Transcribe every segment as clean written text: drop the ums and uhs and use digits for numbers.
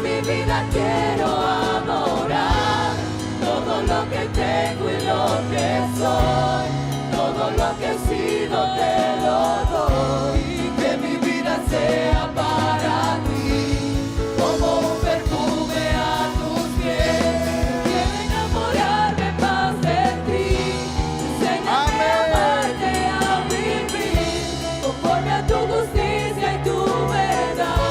mi vida quiero adorar. Todo lo que tengo y lo que soy, todo lo que he sido te lo doy. Que mi vida sea para ti como un perfume a tus pies. Quiero enamorarme más de ti. Enséñame a amarte y a vivir conforme a tu justicia y tu verdad.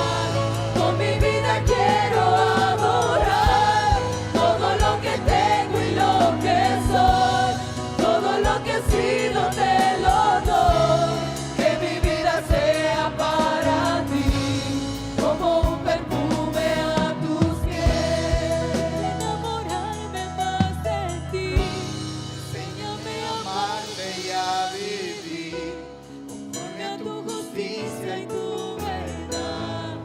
Con mi vida quiero adorar. Todo lo que tengo y lo que soy, todo lo que he sido te lo doy. Que mi vida sea para ti como un perfume a tus pies. Enamorarme más de ti. Enséñame a amarte y a vivir conforme a tu justicia y tu verdad.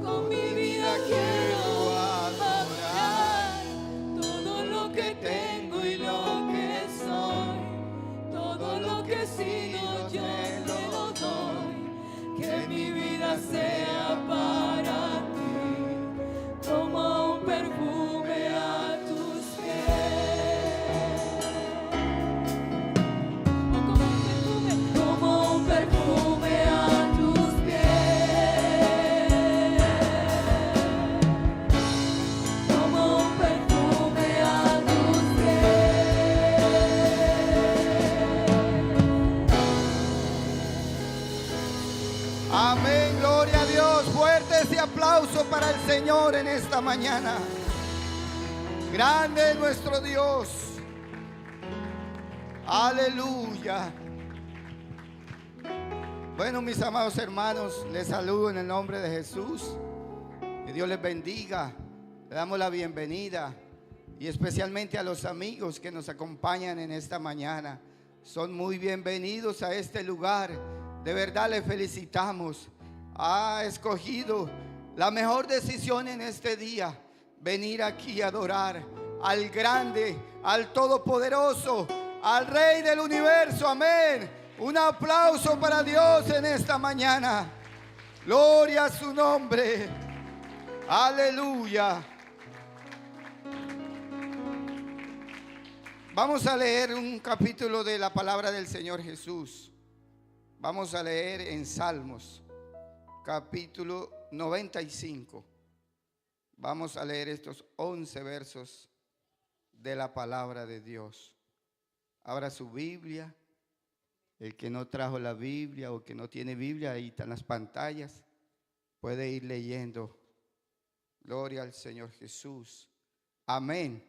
Con mi vida quiero adorar. Todo lo que tengo y lo que soy, todo lo que he sido yo te lo doy. Que mi vida sea para ti como un perfume a tus pies. Como un perfume a tus pies. Como un perfume a tus pies. Amén, gloria a Dios. Fuerte ese aplauso para el Señor en esta mañana. Grande es nuestro Dios. Aleluya. Bueno, mis amados hermanos, les saludo en el nombre de Jesús. Que Dios les bendiga. Le damos la bienvenida y especialmente a los amigos que nos acompañan en esta mañana. Son muy bienvenidos a este lugar. De verdad les felicitamos. Ha escogido la mejor decisión en este día: venir aquí a adorar al grande, al todopoderoso, al Rey del universo. Amén. Un aplauso para Dios en esta mañana. Gloria a su nombre. Aleluya. Vamos a leer un capítulo de la palabra del Señor Jesús. Vamos a leer en Salmos, capítulo 95. Vamos a leer estos 11 versos de la palabra de Dios. Abra su Biblia. El que no trajo la Biblia o que no tiene Biblia, ahí están las pantallas. Puede ir leyendo. Gloria al Señor Jesús. Amén.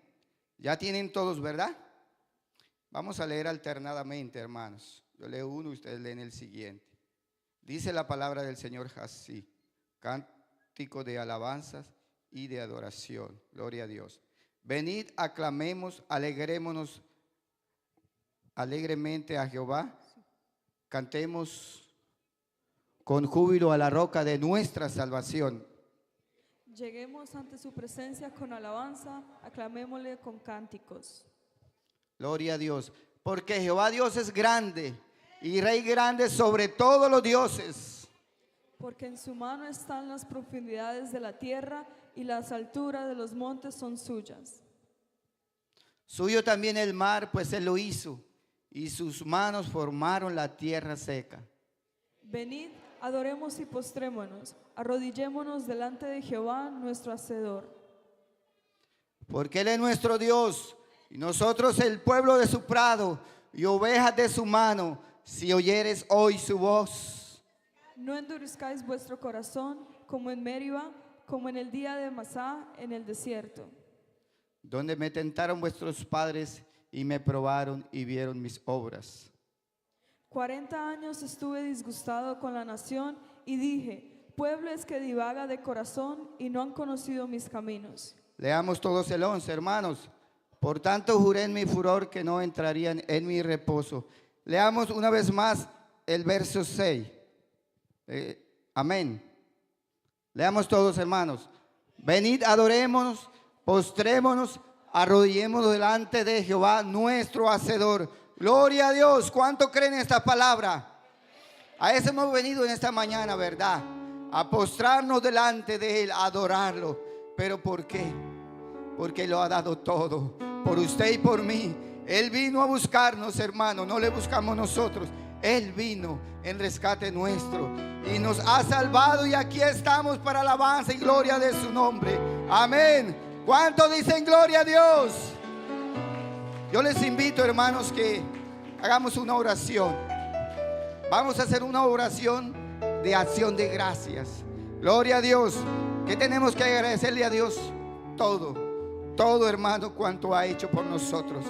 Ya tienen todos, ¿verdad? Vamos a leer alternadamente, hermanos. Yo leo uno, ustedes leen el siguiente. Dice la palabra del Señor así: cántico de alabanzas y de adoración. Gloria a Dios. Venid, aclamemos, alegrémonos alegremente a Jehová. Cantemos con júbilo a la roca de nuestra salvación. Lleguemos ante su presencia con alabanza, aclamémosle con cánticos. Gloria a Dios. Porque Jehová Dios es grande y Rey grande sobre todos los dioses. Porque en su mano están las profundidades de la tierra y las alturas de los montes son suyas. Suyo también el mar, pues él lo hizo, y sus manos formaron la tierra seca. Venid, adoremos y postrémonos, arrodillémonos delante de Jehová nuestro Hacedor. Porque él es nuestro Dios, y nosotros el pueblo de su prado, y ovejas de su mano, si oyeres hoy su voz. No endurezcáis vuestro corazón como en Meriba, como en el día de Masá en el desierto. Donde me tentaron vuestros padres y me probaron y vieron mis obras. 40 años estuve disgustado con la nación y dije: pueblo es que divaga de corazón y no han conocido mis caminos. Leamos todos el 11, hermanos. Por tanto juré en mi furor que no entrarían en mi reposo. Leamos una vez más el verso 6. Amén. Leamos todos, hermanos. Venid, adorémonos, postrémonos, arrodillémonos delante de Jehová nuestro Hacedor. Gloria a Dios. ¿Cuánto creen esta palabra? A eso hemos venido en esta mañana, ¿verdad? A postrarnos delante de Él, a adorarlo. ¿Pero por qué? Porque lo ha dado todo por usted y por mí. Él vino a buscarnos, hermano, no le buscamos nosotros. Él vino en rescate nuestro y nos ha salvado, y aquí estamos para alabanza y gloria de su nombre. Amén. ¿Cuántos dicen gloria a Dios? Yo les invito, hermanos, que hagamos una oración. Vamos a hacer una oración de acción de gracias. Gloria a Dios. ¿Qué tenemos que agradecerle a Dios? Todo, hermano, cuanto ha hecho por nosotros.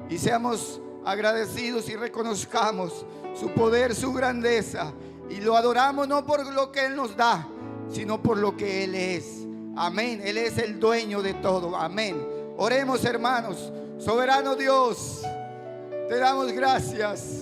Y seamos agradecidos y reconozcamos su poder, su grandeza, y lo adoramos no por lo que Él nos da, sino por lo que Él es. Amén. Él es el dueño de todo. Amén. Oremos, hermanos. Soberano Dios, te damos gracias.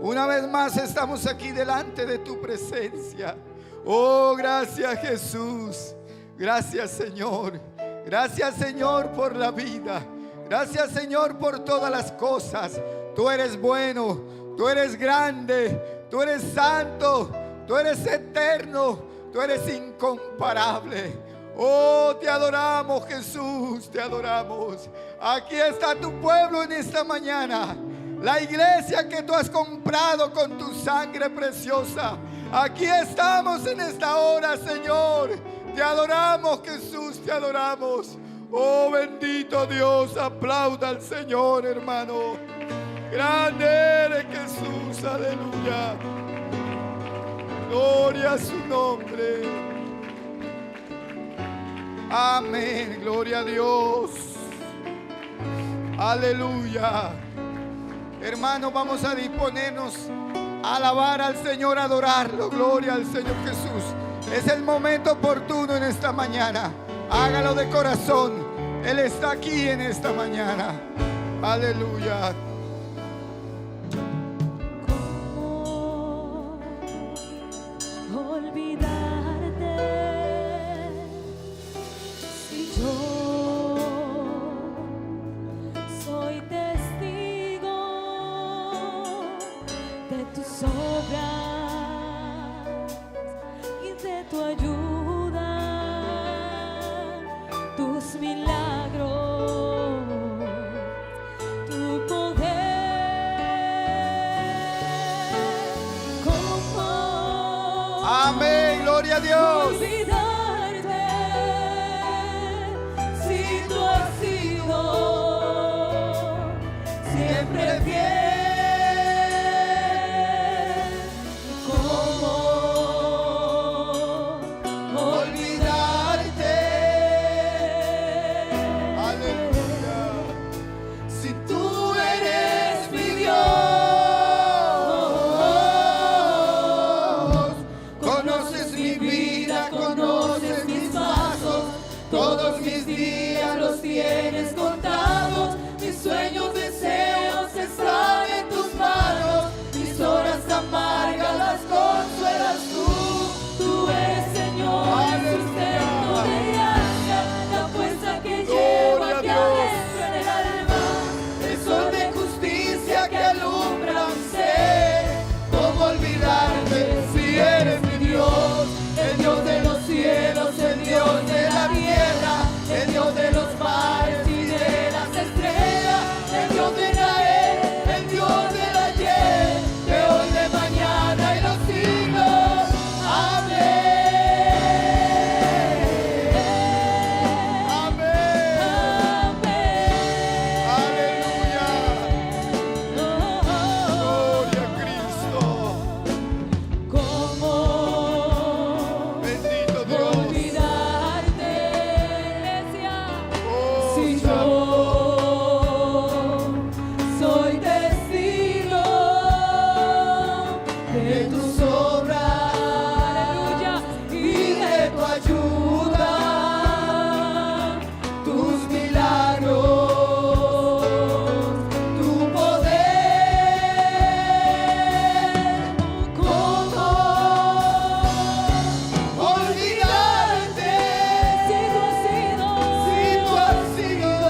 Una vez más estamos aquí delante de tu presencia. Oh, gracias, Jesús. Gracias, Señor. Gracias, Señor, por la vida. Gracias, Señor, por todas las cosas. Tú eres bueno, tú eres grande, tú eres santo, tú eres eterno, tú eres incomparable. Oh, te adoramos, Jesús, te adoramos. Aquí está tu pueblo en esta mañana, la iglesia que tú has comprado con tu sangre preciosa. Aquí estamos en esta hora, Señor. Te adoramos, Jesús, te adoramos. Oh, bendito Dios, aplauda al Señor, hermano. Grande eres, Jesús, aleluya. Gloria a su nombre. Amén, gloria a Dios. Aleluya. Hermanos, vamos a disponernos a alabar al Señor, a adorarlo. Gloria al Señor Jesús. Es el momento oportuno en esta mañana. Hágalo de corazón. Él está aquí en esta mañana. Aleluya. ¿Cómo olvidarte si yo soy testigo de tus obras y de tu ayuda, tus milagros, tu poder? ¿Cómo Amén, gloria a Dios. olvidarte si tú has sido siempre fiel? ¿Cómo olvidarte Aleluya. si tú eres mi Dios? Conoces mi vida, conoces mis pasos, todos mis días los tienes contados. Mis sueños, deseos están en tus manos, mis horas amargas las consuelas tú. Tú eres, Señor, el sustento de gracia, la fuerza que lleva Gloria a aquí Dios. adentro en el alma, el sol de justicia que alumbra mi ser. ¿Cómo olvidarte si eres mi Dios? El Dios de los cielos, el Dios de la tierra, el Dios de los mares y de las estrellas, el Dios de Israel, el Dios del ayer, de hoy, de mañana y los siglos. Amén. Amén. Aleluya. Gloria a Cristo. ¿Cómo Bendito Dios. olvidarte, iglesia, Oh, si yo soy testigo de tus obras, aleluya, y de tu ayuda, tus milagros, tu poder? ¿Cómo olvidarte si tú has sido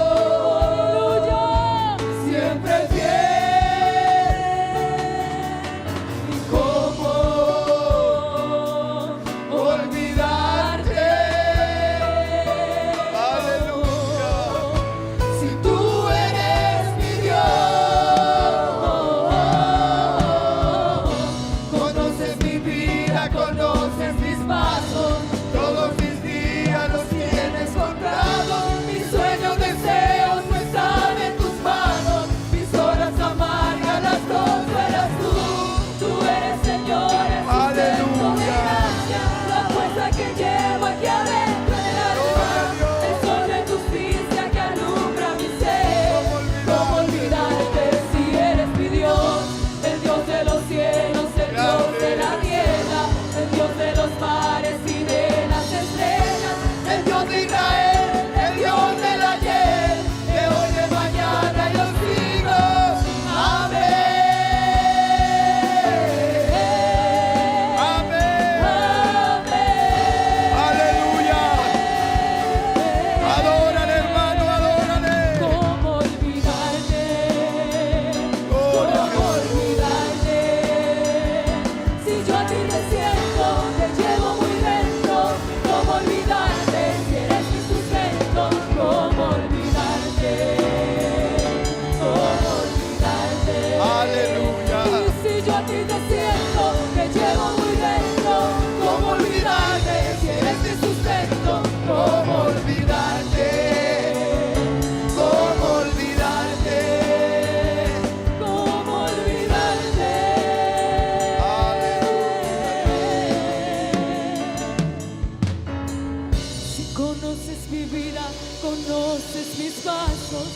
vida, conoces mis pasos,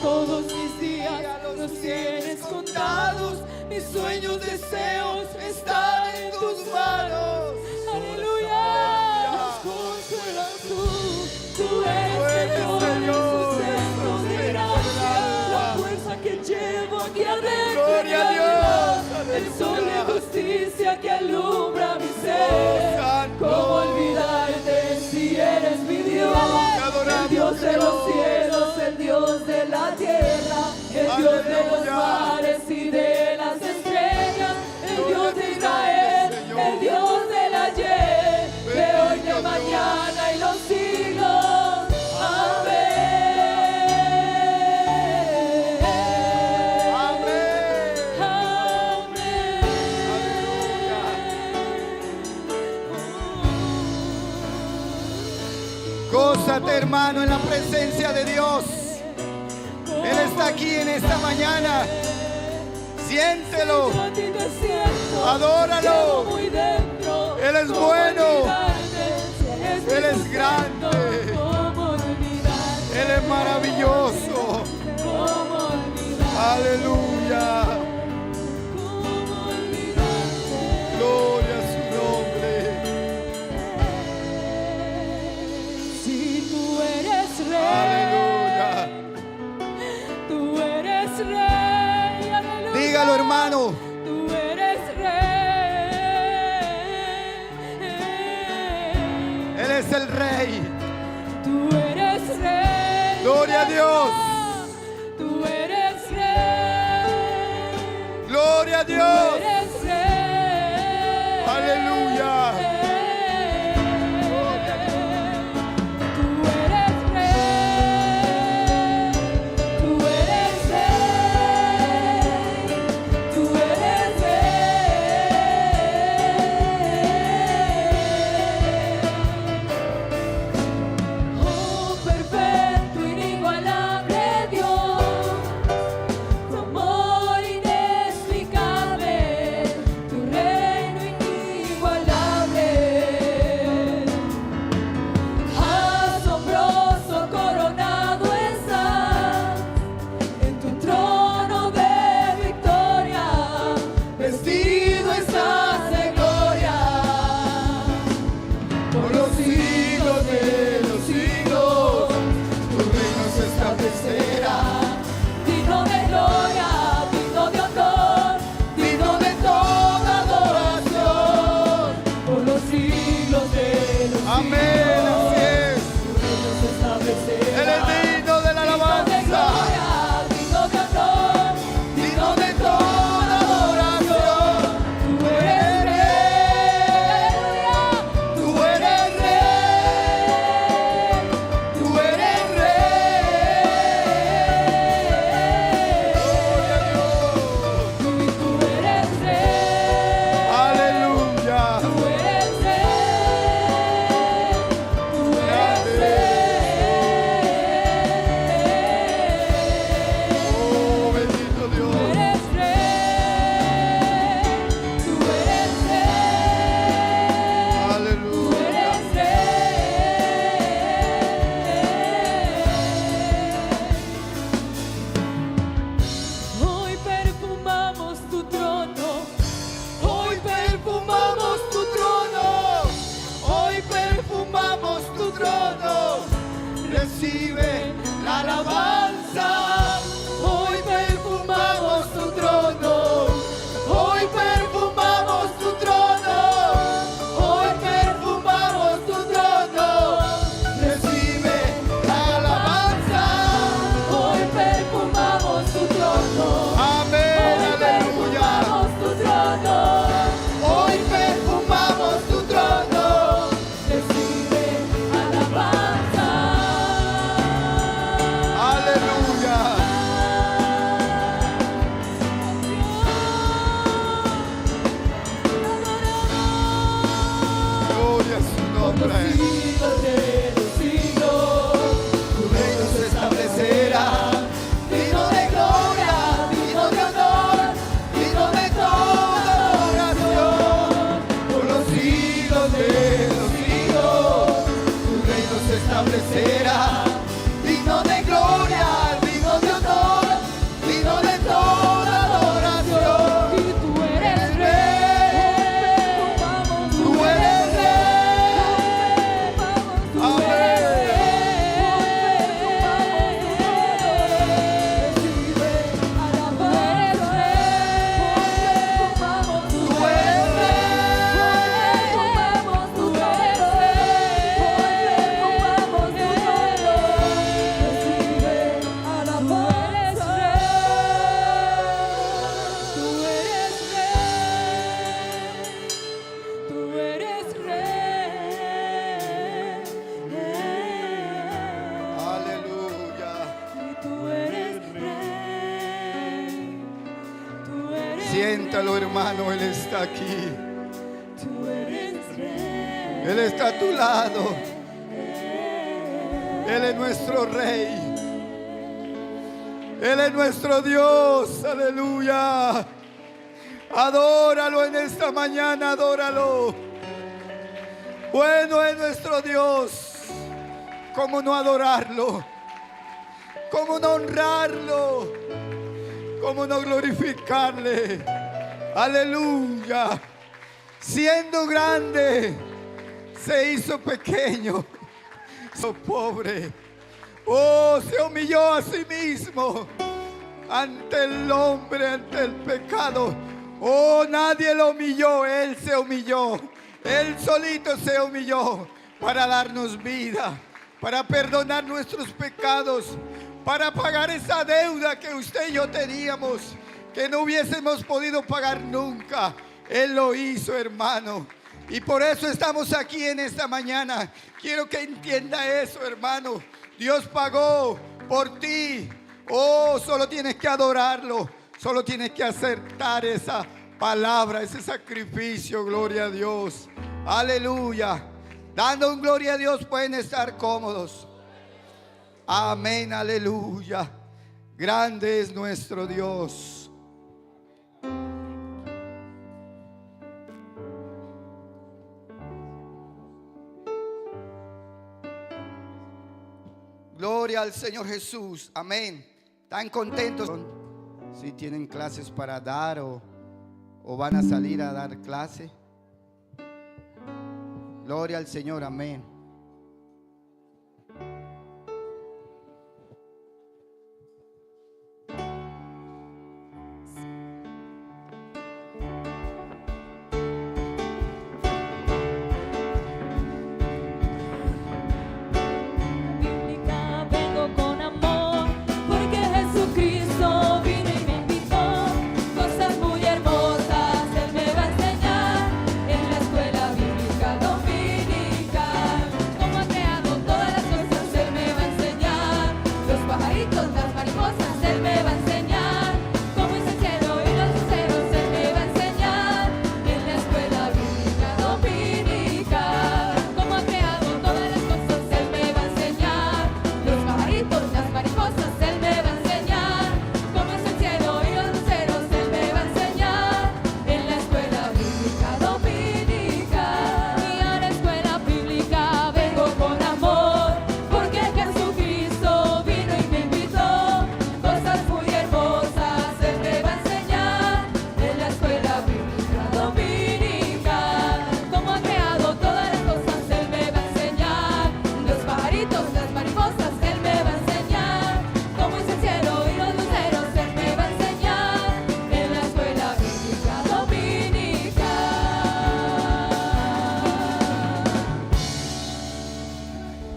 todos mis días los tienes contados, mis sueños, deseos están en tus manos. Aleluya, nos consuelas tú eres Señor, centro de gracia, la fuerza que llevo aquí adentro. Gloria a Dios, el sol de justicia que alumbra mi ser. ¿Cómo olvidarte si eres mi Dios? El Dios de los cielos, el Dios de la tierra, el Dios de los mares y de las estrellas, el Dios de Israel, el Dios del ayer, de hoy, de mañana y los siglos. Amén. Gózate, hermano, en la presencia de Dios. Él está aquí en esta mañana. Siéntelo, adóralo. Él es bueno, Él es grande, Él es maravilloso. Aleluya. Gloria a su nombre. Si tú eres rey, Aleluya. tú eres rey, aleluya. Dígalo, hermano. Tú eres rey. Él es el Rey. Tú eres rey. Gloria a Dios. Tú eres rey. Gloria a Tú Dios. eres rey. Aleluya. Tú eres rey. Tú eres rey. Tú eres rey. Oh, perfecto, inigualable Dios, tu amor inexplicable, tu reino inigualable, asombroso, coronado estás en tu trono de victoria, vestido estás de gloria, por los siglos de los siglos, tu reino se establecerá. Digno de gloria, digno de honor, digno de toda adoración, por los siglos de los Amén. siglos, Así es. tu reino se establecerá. Él es digno de la alabanza. Digno de honor, digno de toda adoración. Tú eres rey, aleluya. Tú eres rey, tú eres rey. Gloria a Dios. Tú eres rey. Aleluya. Tú eres rey. Tú eres rey. Oh, bendito Tú Dios. eres rey, tú eres rey, tú Aleluya. eres rey. Hoy perfumamos tu trono, hoy perfumamos tu trono, hoy perfumamos tu trono. Recibe la alabanza. Hoy perfumamos tu trono, hoy perfumamos tu trono, hoy perfumamos tu trono. Recibe la alabanza. Hoy perfumamos tu trono, Amén. hoy Aleluya. perfumamos tu trono, Hoy perfumamos tu trono. recibe alabanza. Siéntalo, hermano, Él está aquí. Tú eres Rey. Él está a tu lado. Él es nuestro Rey. Él es nuestro Dios. Aleluya. Adóralo en esta mañana, adóralo. Bueno es nuestro Dios. ¿Cómo no adorarlo? ¿Cómo no honrarlo? ¿Cómo no glorificarle? Aleluya. Siendo grande, se hizo pequeño, se hizo pobre. Oh, se humilló a sí mismo ante el hombre, ante el pecado. Oh, nadie lo humilló, Él se humilló. Él solito se humilló para darnos vida, para perdonar nuestros pecados, para pagar esa deuda que usted y yo teníamos, que no hubiésemos podido pagar nunca. Él lo hizo, hermano. Y por eso estamos aquí en esta mañana. Quiero que entienda eso, hermano. Dios pagó por ti. Oh, solo tienes que adorarlo. Solo tienes que aceptar esa palabra, ese sacrificio. Gloria a Dios. Aleluya. Dando un gloria a Dios pueden estar cómodos. Amén, aleluya. Grande es nuestro Dios. Gloria al Señor Jesús. Amén. ¿Están contentos? Si tienen clases para dar o van a salir a dar clase. Gloria al Señor. Amén.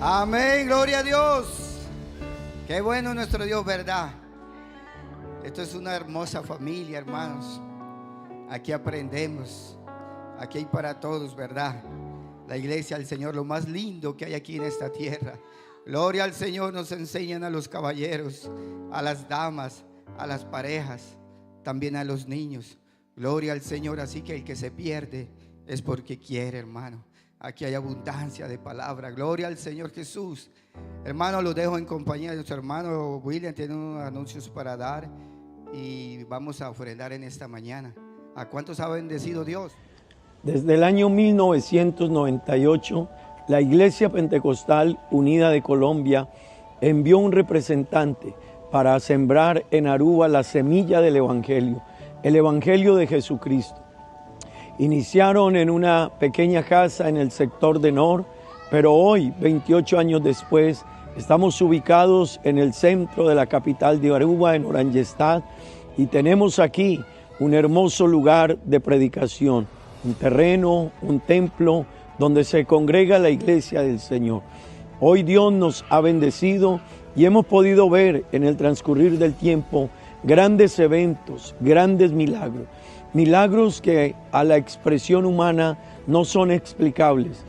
Amén, gloria a Dios. Qué bueno nuestro Dios, ¿verdad? Esto es una hermosa familia, hermanos. Aquí aprendemos. Aquí hay para todos, ¿verdad? La iglesia del Señor, lo más lindo que hay aquí en esta tierra. Gloria al Señor. Nos enseñan a los caballeros, a las damas, a las parejas, también a los niños. Gloria al Señor. Así que el que se pierde es porque quiere, hermano. Aquí hay abundancia de palabra. Gloria al Señor Jesús. Hermano, los dejo en compañía de nuestro hermano William. Tiene unos anuncios para dar y vamos a ofrendar en esta mañana. ¿A cuántos ha bendecido Dios? Desde el año 1998, la Iglesia Pentecostal Unida de Colombia envió un representante para sembrar en Aruba la semilla del Evangelio, el Evangelio de Jesucristo. Iniciaron en una pequeña casa en el sector de Nor, pero hoy, 28 años después, estamos ubicados en el centro de la capital de Aruba, en Orangestad, y tenemos aquí un hermoso lugar de predicación, un terreno, un templo donde se congrega la iglesia del Señor. Hoy Dios nos ha bendecido y hemos podido ver en el transcurrir del tiempo grandes eventos, grandes milagros. Milagros que a la expresión humana no son explicables.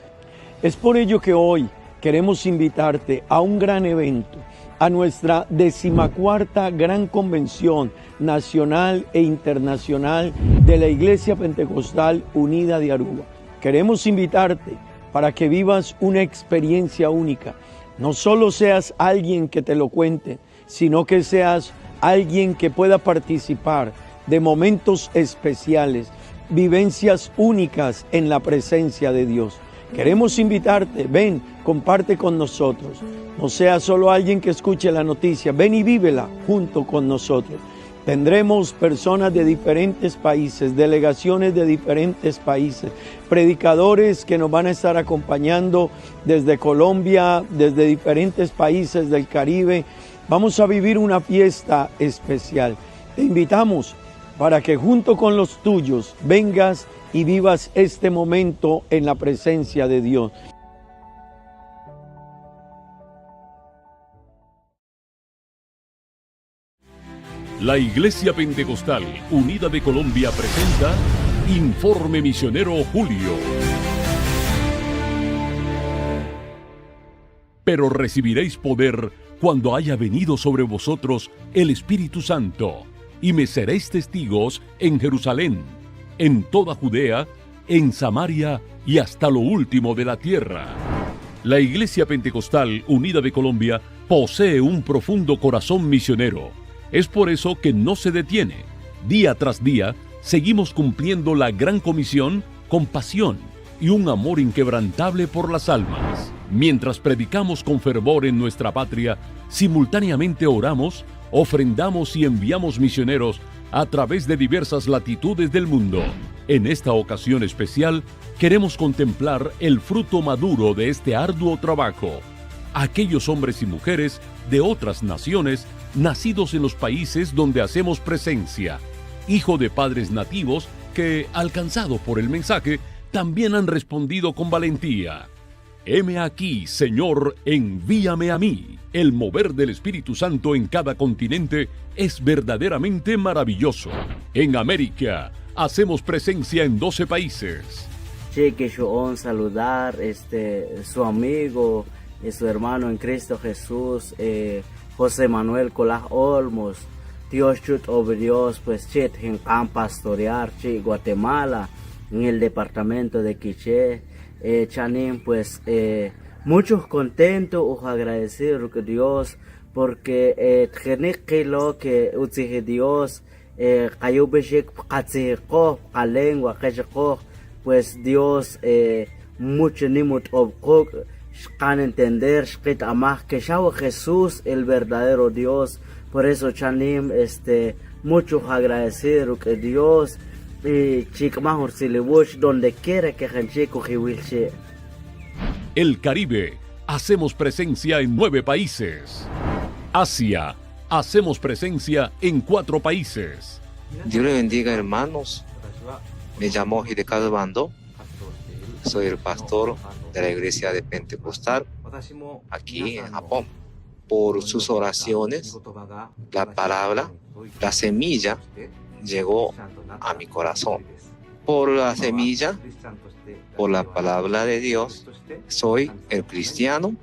Es por ello que hoy queremos invitarte a un gran evento, a nuestra 14ª Gran Convención Nacional e Internacional de la Iglesia Pentecostal Unida de Aruba. Queremos invitarte para que vivas una experiencia única. No solo seas alguien que te lo cuente, sino que seas alguien que pueda participar de momentos especiales, vivencias únicas en la presencia de Dios. Queremos invitarte, ven, comparte con nosotros. No seas solo alguien que escuche la noticia, ven y vívela junto con nosotros. Tendremos personas de diferentes países, delegaciones de diferentes países, predicadores que nos van a estar acompañando desde Colombia, desde diferentes países del Caribe. Vamos a vivir una fiesta especial. Te invitamos para que junto con los tuyos vengas y vivas este momento en la presencia de Dios. La Iglesia Pentecostal Unida de Colombia presenta Informe Misionero Julio. Pero recibiréis poder cuando haya venido sobre vosotros el Espíritu Santo, y me seréis testigos en Jerusalén, en toda Judea, en Samaria y hasta lo último de la tierra. La Iglesia Pentecostal Unida de Colombia posee un profundo corazón misionero. Es por eso que no se detiene. Día tras día, seguimos cumpliendo la gran comisión con pasión y un amor inquebrantable por las almas. Mientras predicamos con fervor en nuestra patria, simultáneamente oramos, ofrendamos y enviamos misioneros a través de diversas latitudes del mundo. En esta ocasión especial, queremos contemplar el fruto maduro de este arduo trabajo. Aquellos hombres y mujeres de otras naciones, nacidos en los países donde hacemos presencia, hijo de padres nativos que, alcanzados por el mensaje, también han respondido con valentía. Heme aquí, Señor, envíame a mí. El mover del Espíritu Santo en cada continente es verdaderamente maravilloso. En América, hacemos presencia en 12 países. Que yo saludar su amigo y su hermano en Cristo Jesús, José Manuel Colas Olmos. Dios chut Dios, pues chit en camp pastorear, Guatemala, en el departamento de Quiché. Chanín, pues muchos contentos o agradecidos que Dios, porque lo que utije Dios, cayó beshik katziko, kalengua, kachiko, pues Dios mucho nimut obkok, can entender, shkit amah, que Shao Jesús, el verdadero Dios. Por eso Chanim, muchos agradecidos que Dios, donde quiera que El Caribe, hacemos presencia en 9 países. Asia, hacemos presencia en 4 países. Dios le bendiga, hermanos. Me llamo Hidekazu Bando. Soy el pastor de la iglesia de Pentecostal aquí en Japón. Por sus oraciones, la palabra, la semilla llegó a mi corazón. Por la semilla, por la palabra de Dios, soy el cristiano,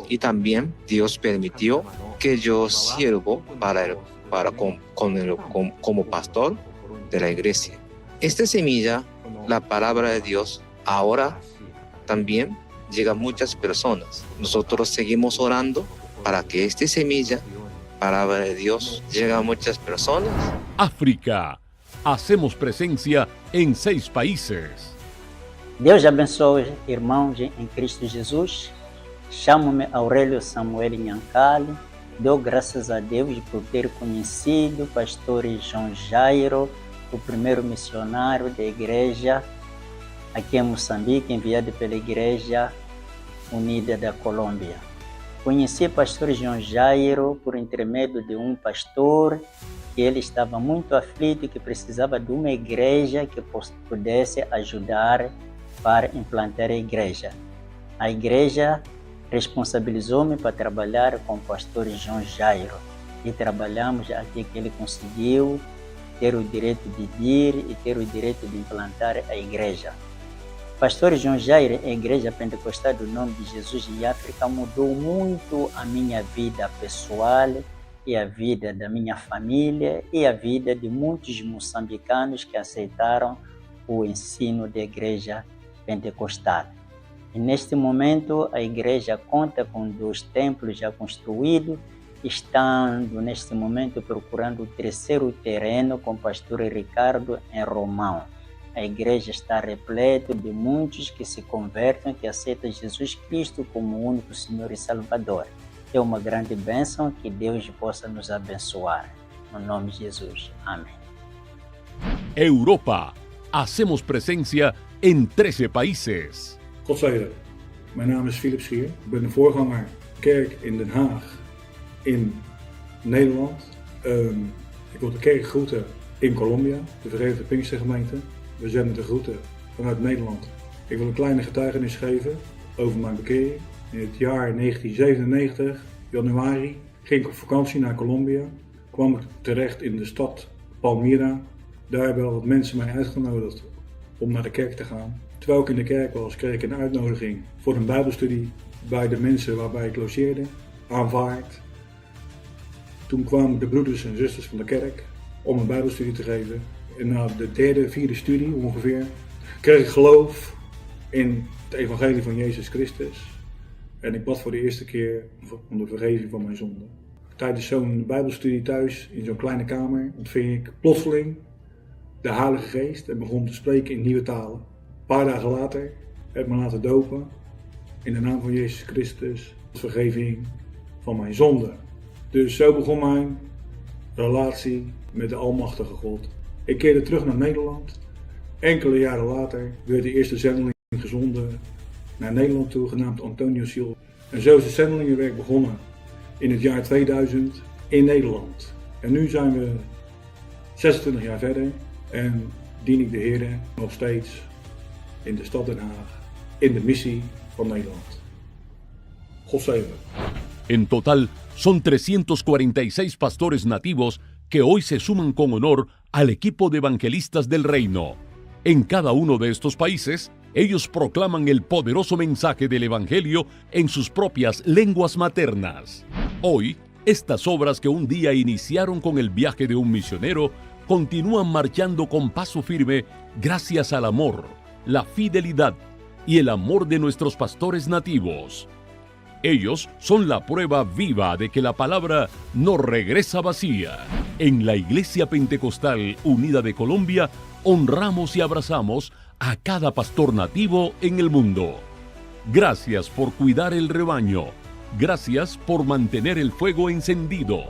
y también Dios permitió que yo sirvo como pastor de la iglesia. Esta semilla, la palabra de Dios, ahora también llega a muchas personas. Nosotros seguimos orando para que esta semilla, palabra de Dios, llegue a muchas personas. África, hacemos presencia en 6 países. Deus abençoe, irmãos em Cristo Jesus. Chamo-me Aurélio Samuel Nhancali. Dou graças a Deus por ter conhecido o pastor João Jairo, o primeiro missionário da igreja aqui em Moçambique, enviado pela Igreja Unida da Colômbia. Conheci o pastor João Jairo por intermédio de um pastor que ele estava muito aflito e que precisava de uma igreja que pudesse ajudar para implantar a igreja. A igreja responsabilizou-me para trabalhar com o pastor João Jairo e trabalhamos até que ele conseguiu ter o direito de vir e ter o direito de implantar a igreja. Pastor João Jair, a Igreja Pentecostal do Nome de Jesus em África, mudou muito a minha vida pessoal e a vida da minha família e a vida de muitos moçambicanos que aceitaram o ensino da Igreja Pentecostal. E neste momento a igreja conta com 2 templos já construídos, estando neste momento procurando o 3º terreno com o pastor Ricardo em Romão. A igreja está repleta de muitos que se convertem, que aceitam Jesus Cristo como o único Senhor e Salvador. É uma grande bênção, que Deus possa nos abençoar. No nome de Jesus. Amém. Europa. Hacemos presencia en 13 países. God zegen. Mijn naam is Philip Schier. Ik ben de voorganger kerk in Den Haag in Nederland. Ik wil de kerk groeten in Colombia, de Verenigde Pinkstergemeente. We zenden de groeten vanuit Nederland. Ik wil een kleine getuigenis geven over mijn bekering. In het jaar 1997, januari, ging ik op vakantie naar Colombia. Kwam ik terecht in de stad Palmira. Daar hebben wel wat mensen mij uitgenodigd om naar de kerk te gaan. Terwijl ik in de kerk was, kreeg ik een uitnodiging voor een bijbelstudie bij de mensen waarbij ik logeerde, aanvaard. Toen kwamen de broeders en zusters van de kerk om een bijbelstudie te geven. En na de 3e, 4e studie ongeveer, kreeg ik geloof in het evangelie van Jezus Christus. En ik bad voor de eerste keer om de vergeving van mijn zonden. Tijdens zo'n bijbelstudie thuis, in zo'n kleine kamer, ontving ik plotseling de Heilige Geest en begon te spreken in nieuwe talen. Een paar dagen later heb ik me laten dopen in de naam van Jezus Christus, tot vergeving van mijn zonden. Dus zo begon mijn relatie met de Almachtige God. Ik keerde terug naar Nederland. Enkele jaren later werd de eerste zendeling gezonden naar Nederland toe, genaamd Antonio Silva. En zo is het zendelingenwerk begonnen in het jaar 2000 in Nederland. En nu zijn we 26 jaar verder en dien ik de Heer nog steeds in de stad Den Haag, in de missie van Nederland. God zegen. En total son 346 pastores nativos que hoy se suman con honor al equipo de evangelistas del reino. En cada uno de estos países, ellos proclaman el poderoso mensaje del Evangelio en sus propias lenguas maternas. Hoy, estas obras que un día iniciaron con el viaje de un misionero, continúan marchando con paso firme gracias al amor, la fidelidad y el amor de nuestros pastores nativos. Ellos son la prueba viva de que la palabra no regresa vacía. En la Iglesia Pentecostal Unida de Colombia, honramos y abrazamos a cada pastor nativo en el mundo. Gracias por cuidar el rebaño. Gracias por mantener el fuego encendido.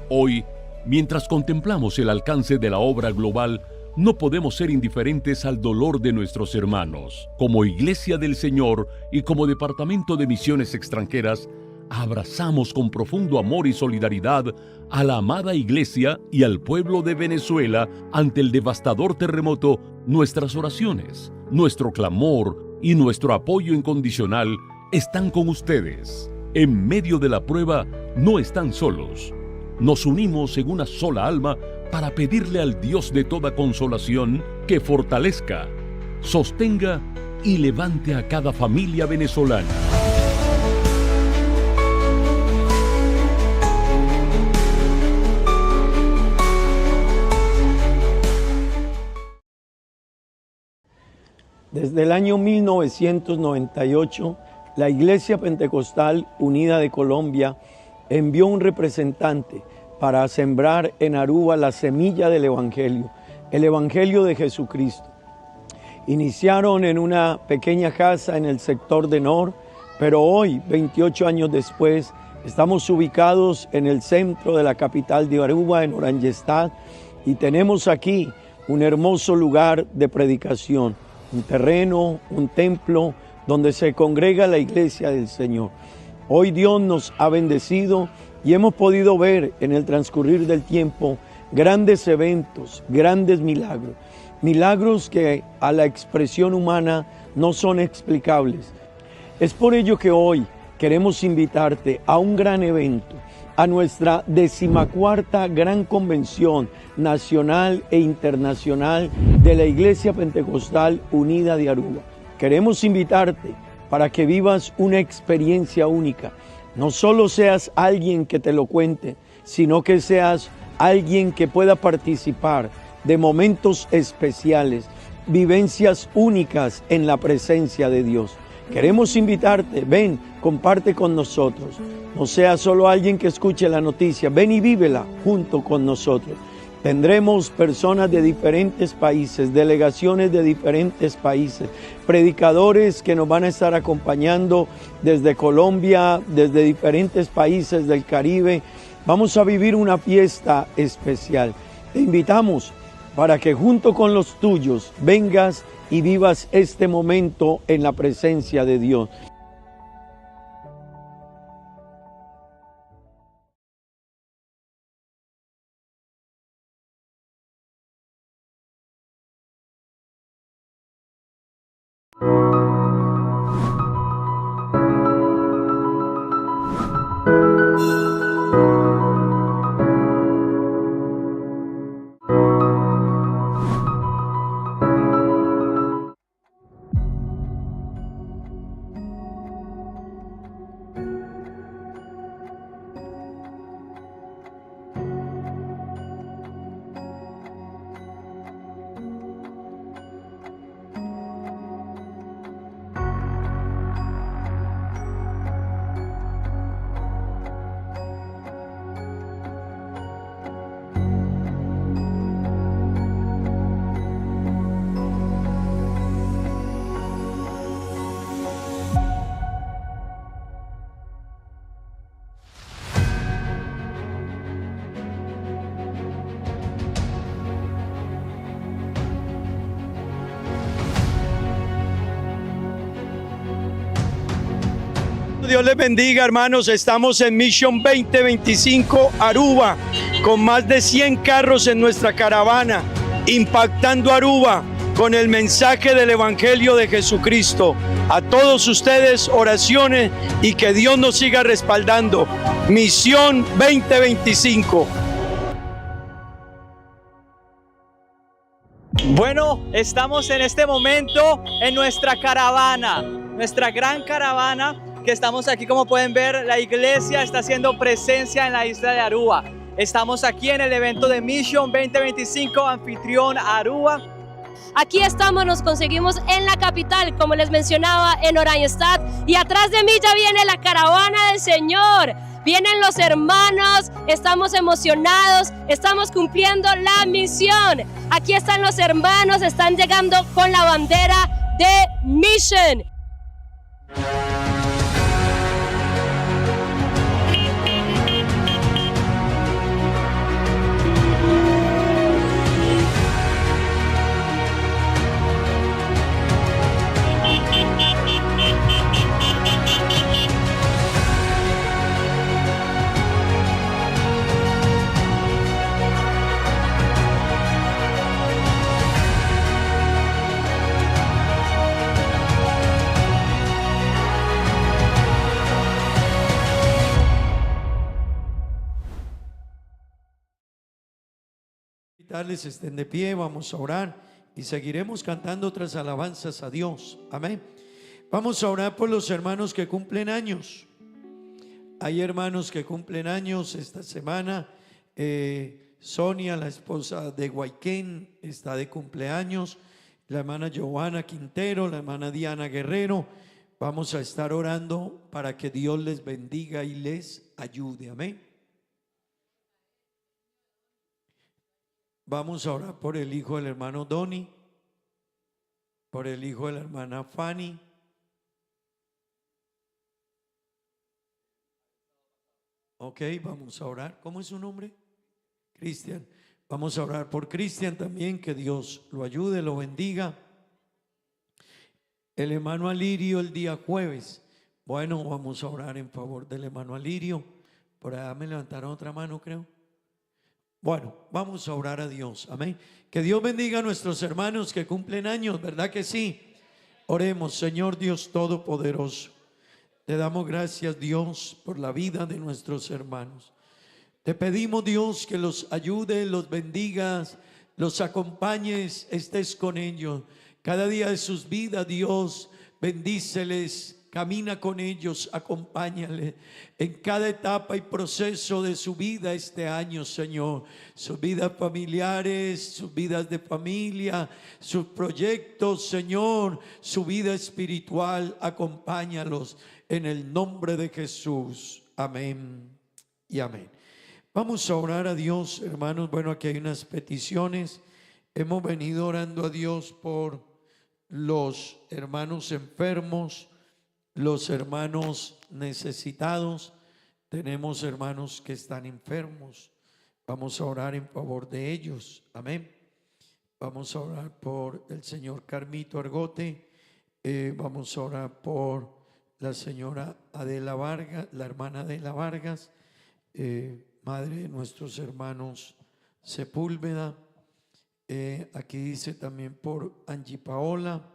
Hoy, mientras contemplamos el alcance de la obra global, no podemos ser indiferentes al dolor de nuestros hermanos. Como Iglesia del Señor y como Departamento de Misiones Extranjeras, abrazamos con profundo amor y solidaridad a la amada Iglesia y al pueblo de Venezuela ante el devastador terremoto. Nuestras oraciones, nuestro clamor y nuestro apoyo incondicional están con ustedes. En medio de la prueba no están solos. Nos unimos en una sola alma para pedirle al Dios de toda consolación que fortalezca, sostenga y levante a cada familia venezolana. Desde el año 1998, la Iglesia Pentecostal Unida de Colombia envió un representante para sembrar en Aruba la semilla del Evangelio, el Evangelio de Jesucristo. Iniciaron en una pequeña casa en el sector de Nor, pero hoy, 28 años después, estamos ubicados en el centro de la capital de Aruba, en Orangestad, y tenemos aquí un hermoso lugar de predicación, un terreno, un templo donde se congrega la iglesia del Señor. Hoy Dios nos ha bendecido y hemos podido ver en el transcurrir del tiempo grandes eventos, grandes milagros. Milagros que a la expresión humana no son explicables. Es por ello que hoy queremos invitarte a un gran evento, a nuestra 14ª Gran Convención Nacional e Internacional de la Iglesia Pentecostal Unida de Aruba. Queremos invitarte para que vivas una experiencia única. No solo seas alguien que te lo cuente, sino que seas alguien que pueda participar de momentos especiales, vivencias únicas en la presencia de Dios. Queremos invitarte, ven, comparte con nosotros. No seas solo alguien que escuche la noticia, ven y vívela junto con nosotros. Tendremos personas de diferentes países, delegaciones de diferentes países, predicadores que nos van a estar acompañando desde Colombia, desde diferentes países del Caribe. Vamos a vivir una fiesta especial. Te invitamos para que junto con los tuyos vengas y vivas este momento en la presencia de Dios. Dios les bendiga, hermanos. Estamos en Mission 2025 Aruba, con más de 100 carros en nuestra caravana, impactando Aruba con el mensaje del Evangelio de Jesucristo. A todos ustedes, oraciones y que Dios nos siga respaldando. Misión 2025. Bueno, estamos en este momento en nuestra caravana, nuestra gran caravana, que estamos aquí. Como pueden ver, la iglesia está haciendo presencia en la isla de Aruba. Estamos aquí en el evento de Mission 2025, anfitrión Aruba. Aquí estamos, nos conseguimos en la capital, como les mencionaba, en Oranjestad, y atrás de mí ya viene la caravana del Señor. Vienen los hermanos, estamos emocionados, estamos cumpliendo la misión. Aquí están los hermanos, están llegando con la bandera de Mission. Estén de pie, vamos a orar y seguiremos cantando otras alabanzas a Dios. Amén. Vamos a orar por los hermanos que cumplen años. Hay hermanos que cumplen años esta semana. Sonia, la esposa de Guayquén, está de cumpleaños. La hermana Giovanna Quintero, la hermana Diana Guerrero. Vamos a estar orando para que Dios les bendiga y les ayude. Amén. Vamos a orar por el hijo del hermano Donny, por el hijo de la hermana Fanny. Ok, vamos a orar. ¿Cómo es su nombre? Cristian. Vamos a orar por Cristian también, que Dios lo ayude, lo bendiga. El hermano Alirio el día jueves. Bueno, vamos a orar en favor del hermano Alirio. Por allá me levantaron otra mano, creo. Bueno, vamos a orar a Dios, amén. Que Dios bendiga a nuestros hermanos que cumplen años, ¿verdad que sí? Oremos. Señor Dios Todopoderoso, te damos gracias, Dios, por la vida de nuestros hermanos. Te pedimos, Dios, que los ayudes, los bendigas, los acompañes, estés con ellos. cada día de sus vidas, Dios, bendíceles. Camina con ellos, acompáñale en cada etapa y proceso de su vida este año, Señor. Sus vidas familiares, sus vidas de familia, sus proyectos, Señor, su vida espiritual. Acompáñalos en el nombre de Jesús. Amén y amén. Vamos a orar a Dios, hermanos. Bueno, aquí hay unas peticiones. Hemos venido orando a Dios por los hermanos enfermos, los hermanos necesitados. Tenemos hermanos que están enfermos. Vamos a orar en favor de ellos. Amén. Vamos a orar por el señor Carmito Argote. Vamos a orar por la señora Adela Vargas, la hermana Adela Vargas, madre de nuestros hermanos Sepúlveda. Aquí dice también por Angie Paola.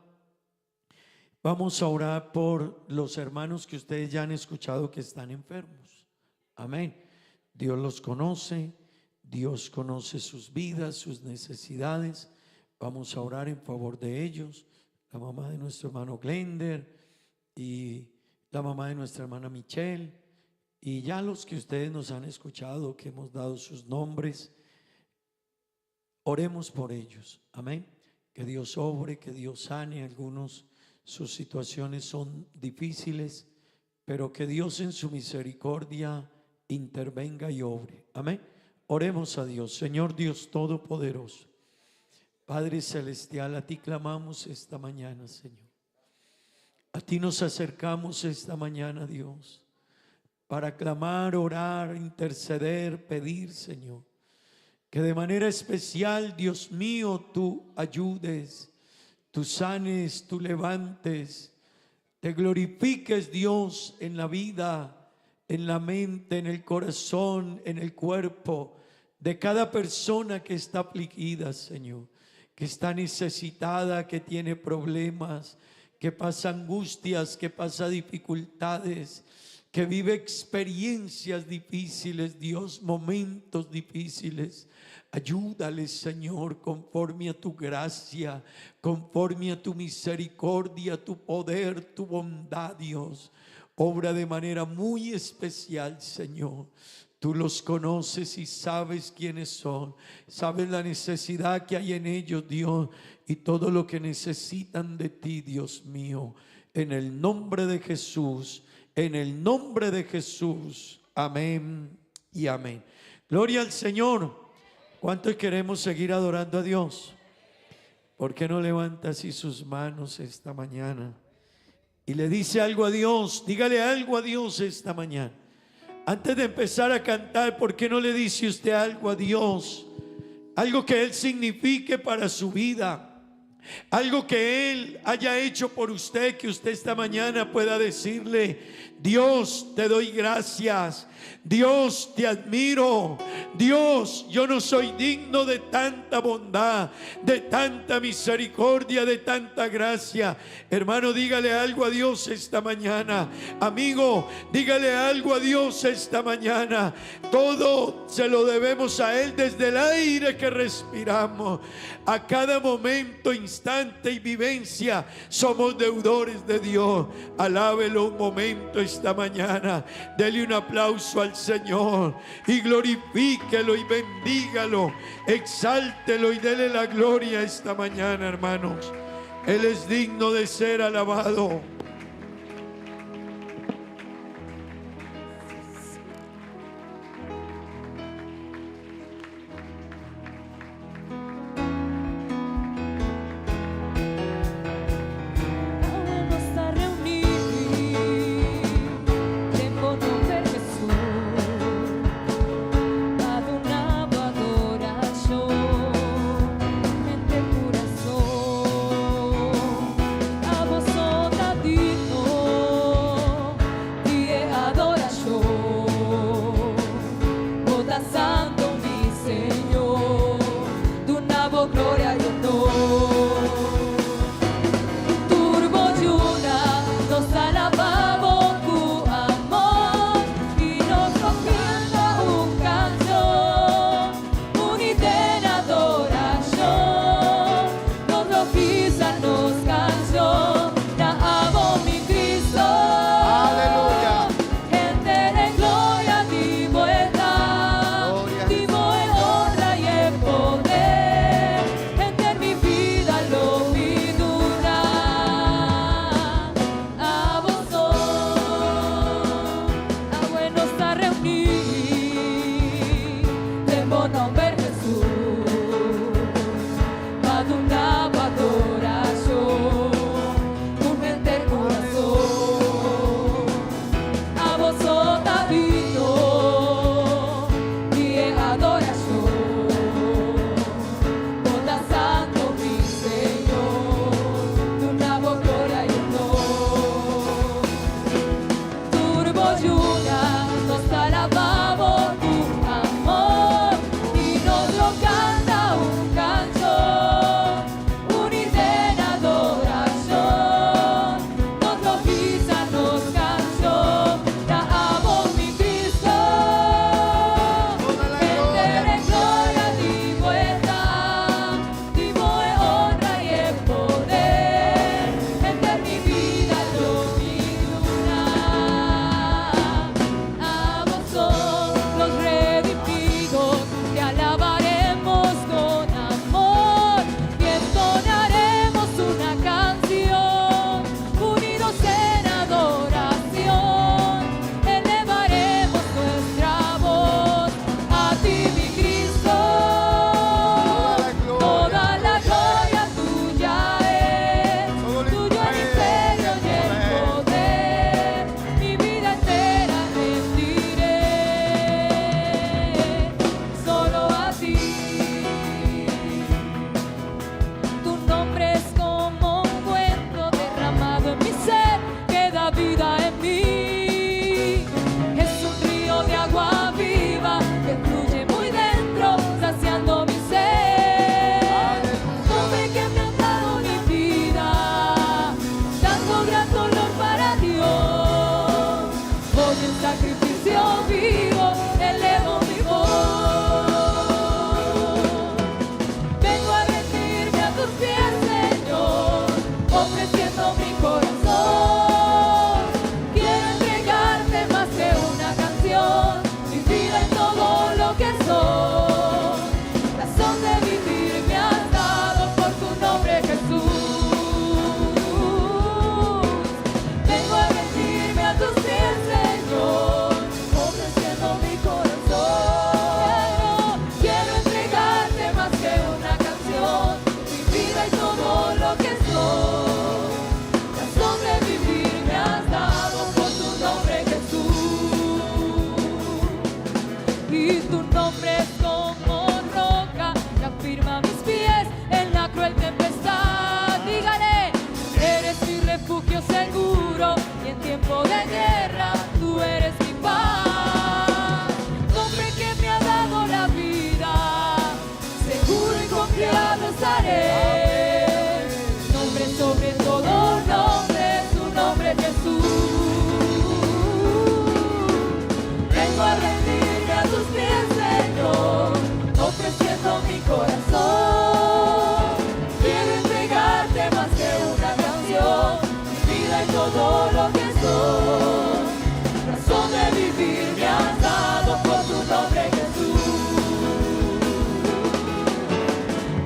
Vamos a orar por los hermanos que ustedes ya han escuchado que están enfermos. Amén. Dios los conoce, Dios conoce sus vidas, sus necesidades. Vamos a orar en favor de ellos. La mamá de nuestro hermano Glender y la mamá de nuestra hermana Michelle. Y ya los que ustedes nos han escuchado, que hemos dado sus nombres, oremos por ellos. Amén. Que Dios obre, que Dios sane. Algunos sus situaciones son difíciles, pero que Dios en su misericordia intervenga y obre. Amén. Oremos a Dios. Señor Dios Todopoderoso, Padre Celestial, a ti clamamos esta mañana, Señor. A ti nos acercamos esta mañana, Dios, para clamar, orar, interceder, pedir, Señor, que de manera especial, Dios mío, tú ayudes, tú sanes, tú levantes, te glorifiques, Dios, en la vida, en la mente, en el corazón, en el cuerpo de cada persona que está afligida, Señor, que está necesitada, que tiene problemas, que pasa angustias, que pasa dificultades, que vive experiencias difíciles, Dios, momentos difíciles. Ayúdales, Señor, conforme a tu gracia, conforme a tu misericordia, tu poder, tu bondad, Dios. Obra de manera muy especial, Señor. Tú los conoces y sabes quiénes son. Sabes la necesidad que hay en ellos, Dios, y todo lo que necesitan de ti, Dios mío. En el nombre de Jesús, en el nombre de Jesús. Amén y amén. Gloria al Señor. ¿Cuántos queremos seguir adorando a Dios? ¿Por qué no levanta así sus manos esta mañana y le dice algo a Dios? Dígale algo a Dios esta mañana. Antes de empezar a cantar, ¿por qué no le dice usted algo a Dios? Algo que Él signifique para su vida. Algo que Él haya hecho por usted, que usted esta mañana pueda decirle: Dios, te doy gracias. Dios, te admiro. Dios, yo no soy digno de tanta bondad, de tanta misericordia, de tanta gracia. Hermano, dígale algo a Dios esta mañana. Amigo, dígale algo a Dios esta mañana. Todo se lo debemos a Él, desde el aire que respiramos. A cada momento, instante y vivencia somos deudores de Dios. Alábelo un momento esta mañana. Dele un aplauso al Señor y glorifíquelo y bendígalo, exáltelo y dele la gloria esta mañana, hermanos. Él es digno de ser alabado. A vos, oh Dios. mi corazón. Quiero entregarte más que una canción, mi vida y todo lo que soy. Razón de vivir me has dado por tu nombre, Jesús. Y tu nombre es como roca que afirma mis pies en la cruel tempestad. Dígale, eres mi refugio seguro y en tiempo de guerra tú eres mi paz. Nombre que me ha dado la vida, seguro y confiado estaré. Nombre sobre todo nombre, tu nombre Jesús. Vengo a rendirme a tus pies, Señor, ofreciendo mi corazón. Quiero entregarte más que una canción, mi vida y todo lo que soy. Razón de vivir me has dado por tu nombre, Jesús.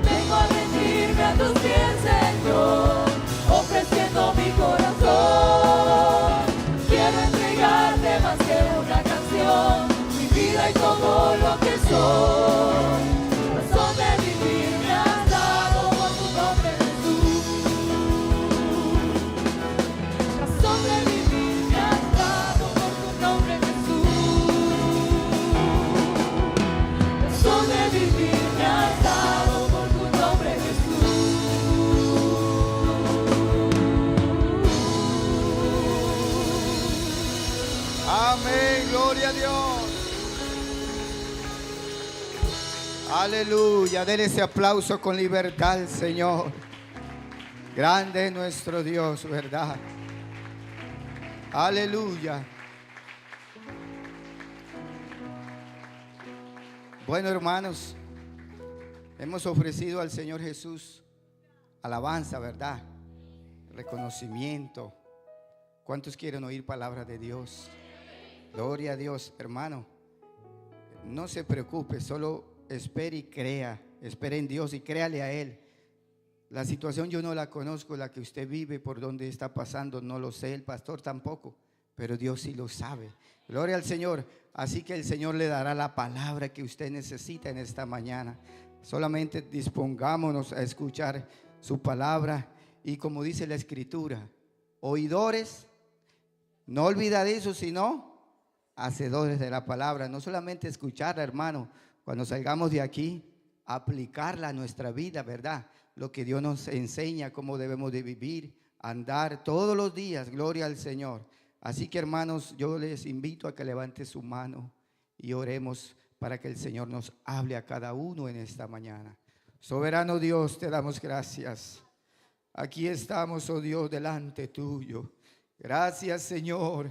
Vengo a rendirme a tus pies, Señor, ofreciendo mi corazón. Quiero entregarte más que una canción, mi vida y todo lo que soy. Razón de vivir me has dado por tu nombre, Jesús. Razón de vivir me has dado por tu nombre, Jesús. Razón de vivir me has dado por tu nombre, Jesús. Amén, gloria a Dios. Aleluya, denle ese aplauso con libertad al Señor. Grande es nuestro Dios, ¿verdad? Aleluya. Bueno, hermanos, hemos ofrecido al Señor Jesús alabanza, ¿verdad? Reconocimiento. ¿Cuántos quieren oír palabra de Dios? Gloria a Dios, hermano. No se preocupe, solo espere y crea. Espere en Dios y créale a Él. La situación yo no la conozco, la que usted vive, por donde está pasando, no lo sé, el pastor tampoco, pero Dios sí lo sabe. Gloria al Señor. Así que el Señor le dará la palabra que usted necesita en esta mañana. Solamente dispongámonos a escuchar su palabra. Y como dice la Escritura, oidores, no olvidadizos, sino hacedores de la palabra. No solamente escucharla, hermano, cuando salgamos de aquí, aplicarla a nuestra vida, ¿verdad? Lo que Dios nos enseña, cómo debemos de vivir, andar todos los días. Gloria al Señor. Así que, hermanos, yo les invito a que levante su mano y oremos para que el Señor nos hable a cada uno en esta mañana. Soberano Dios, te damos gracias. Aquí estamos, oh Dios, delante tuyo. Gracias, Señor.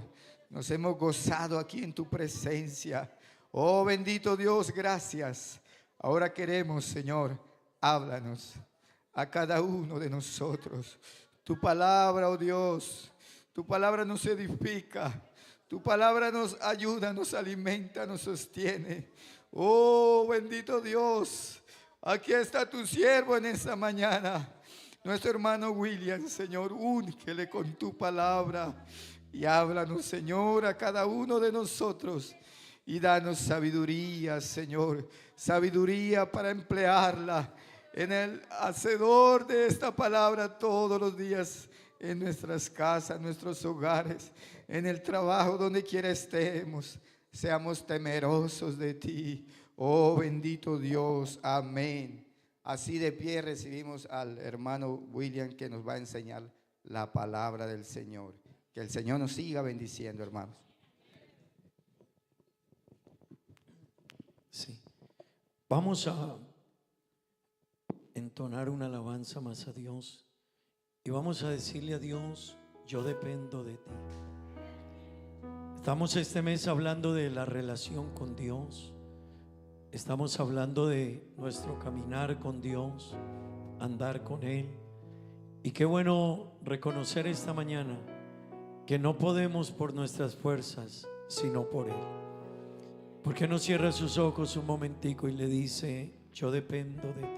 Nos hemos gozado aquí en tu presencia. Oh bendito Dios, gracias. Ahora queremos, Señor, háblanos a cada uno de nosotros. Tu palabra, oh Dios, tu palabra nos edifica. Tu palabra nos ayuda, nos alimenta, nos sostiene. Oh bendito Dios, aquí está tu siervo en esta mañana. Nuestro hermano William, Señor, únquele con tu palabra y háblanos, Señor, a cada uno de nosotros y danos sabiduría, Señor, sabiduría para emplearla en el hacedor de esta palabra todos los días, en nuestras casas, en nuestros hogares, en el trabajo, donde quiera estemos. Seamos temerosos de ti, oh bendito Dios, amén. Así de pie recibimos al hermano William, que nos va a enseñar la palabra del Señor. Que el Señor nos siga bendiciendo, hermanos. Sí. Vamos a entonar una alabanza más a Dios y vamos a decirle a Dios: yo dependo de ti. Estamos este mes hablando de la relación con Dios. Estamos hablando de nuestro caminar con Dios, andar con Él. Y qué bueno reconocer esta mañana que no podemos por nuestras fuerzas, sino por Él. ¿Por qué no cierra sus ojos un momentico y le dice: yo dependo de ti?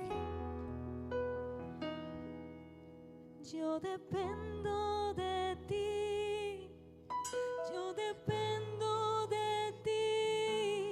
Yo dependo de ti, yo dependo de ti.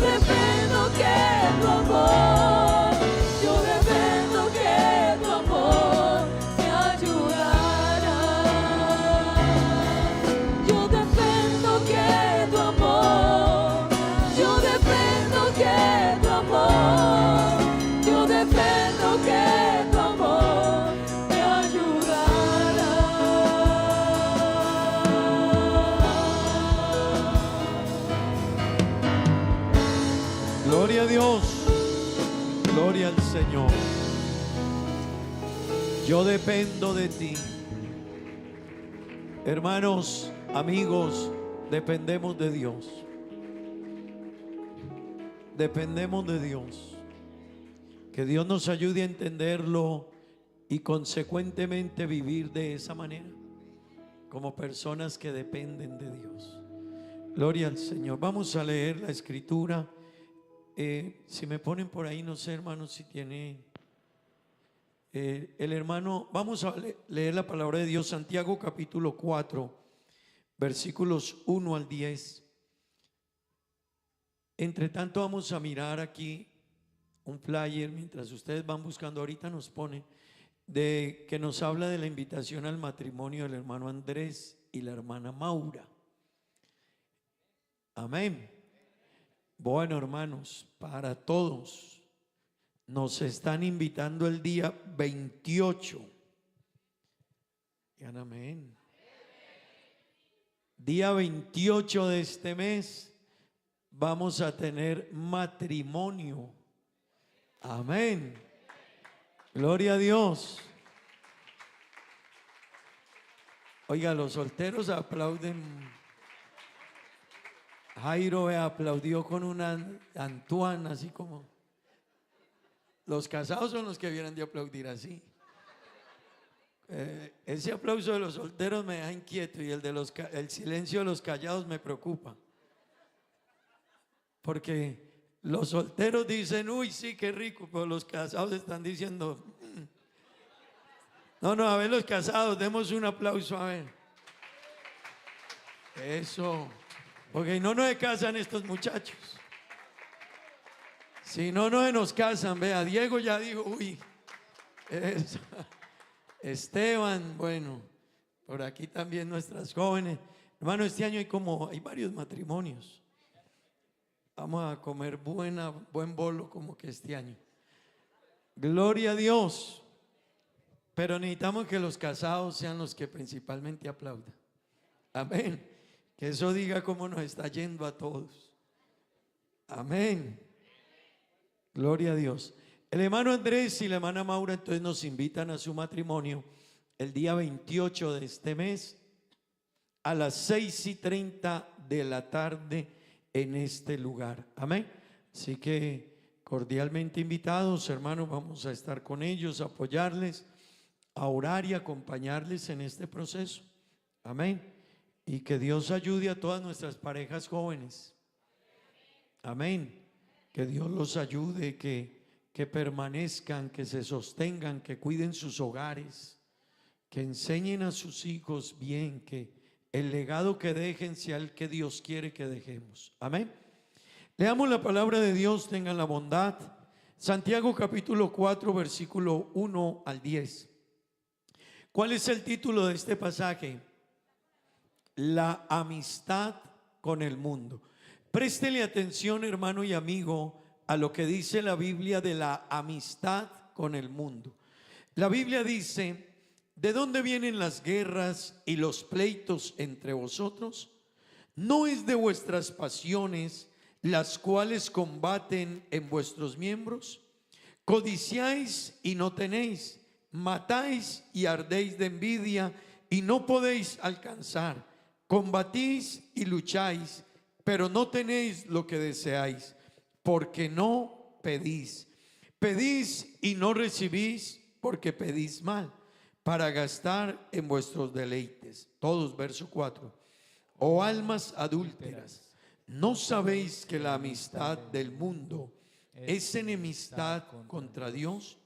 dependo que tu amor, yo dependo que tu amor me ayudará. Yo dependo que tu amor, yo dependo que tu amor, yo dependo que tu amor me ayudará. Gloria a Dios, gloria al Señor. Yo dependo de ti. Hermanos, amigos, dependemos de Dios. Dependemos de Dios. Que Dios nos ayude a entenderlo y consecuentemente vivir de esa manera, como personas que dependen de Dios. Gloria al Señor. Vamos a leer la escritura. Si me ponen por ahí, no sé, hermanos, si tiene el hermano. Vamos a leer la palabra de Dios, Santiago capítulo 4, versículos 1 al 10. Entre tanto vamos a mirar aquí un flyer, mientras ustedes van buscando, ahorita nos pone, de que nos habla de la invitación al matrimonio del hermano Andrés y la hermana Maura. Amén. Bueno, hermanos, para todos nos están invitando el día 28. Digan amén. Día 28 de este mes vamos a tener matrimonio. Amén. Gloria a Dios. Oiga, los solteros aplauden. Jairo aplaudió con una Antoine, así como. Los casados son los que vieran de aplaudir así. Ese aplauso de los solteros me deja inquieto, y el silencio de los callados me preocupa. Porque los solteros dicen, uy, sí, qué rico, pero los casados están diciendo, no, a ver, los casados, demos un aplauso, a ver. Eso. Porque no se casan estos muchachos. Si no se nos casan, vea, Diego ya dijo, uy, eso. Esteban, bueno, por aquí también nuestras jóvenes. Hermano, este año hay varios matrimonios. Vamos a comer buen bolo como que este año. Gloria a Dios. Pero necesitamos que los casados sean los que principalmente aplaudan. Amén. Que eso diga cómo nos está yendo a todos. Amén. Gloria a Dios. El hermano Andrés y la hermana Maura entonces nos invitan a su matrimonio el día 28 de este mes a las 6:30 de la tarde en este lugar. Amén. Así que cordialmente invitados, hermanos, vamos a estar con ellos, a apoyarles, a orar y acompañarles en este proceso. Amén. Y que Dios ayude a todas nuestras parejas jóvenes. Amén. Que Dios los ayude, que permanezcan, que se sostengan, que cuiden sus hogares, que enseñen a sus hijos bien, que el legado que dejen sea el que Dios quiere que dejemos. Amén. Leamos la palabra de Dios, tengan la bondad. Santiago capítulo 4, versículo 1 al 10. ¿Cuál es el título de este pasaje? La amistad con el mundo. Préstele atención, hermano y amigo, a lo que dice la Biblia de la amistad con el mundo. La Biblia dice: ¿de dónde vienen las guerras y los pleitos entre vosotros? ¿No es de vuestras pasiones las cuales combaten en vuestros miembros? Codiciáis y no tenéis, matáis y ardéis de envidia y no podéis alcanzar. Combatís y lucháis, pero no tenéis lo que deseáis, porque no pedís. Pedís y no recibís, porque pedís mal, para gastar en vuestros deleites. Todos, verso 4. Oh almas adúlteras, ¿no sabéis que la amistad del mundo es enemistad contra Dios?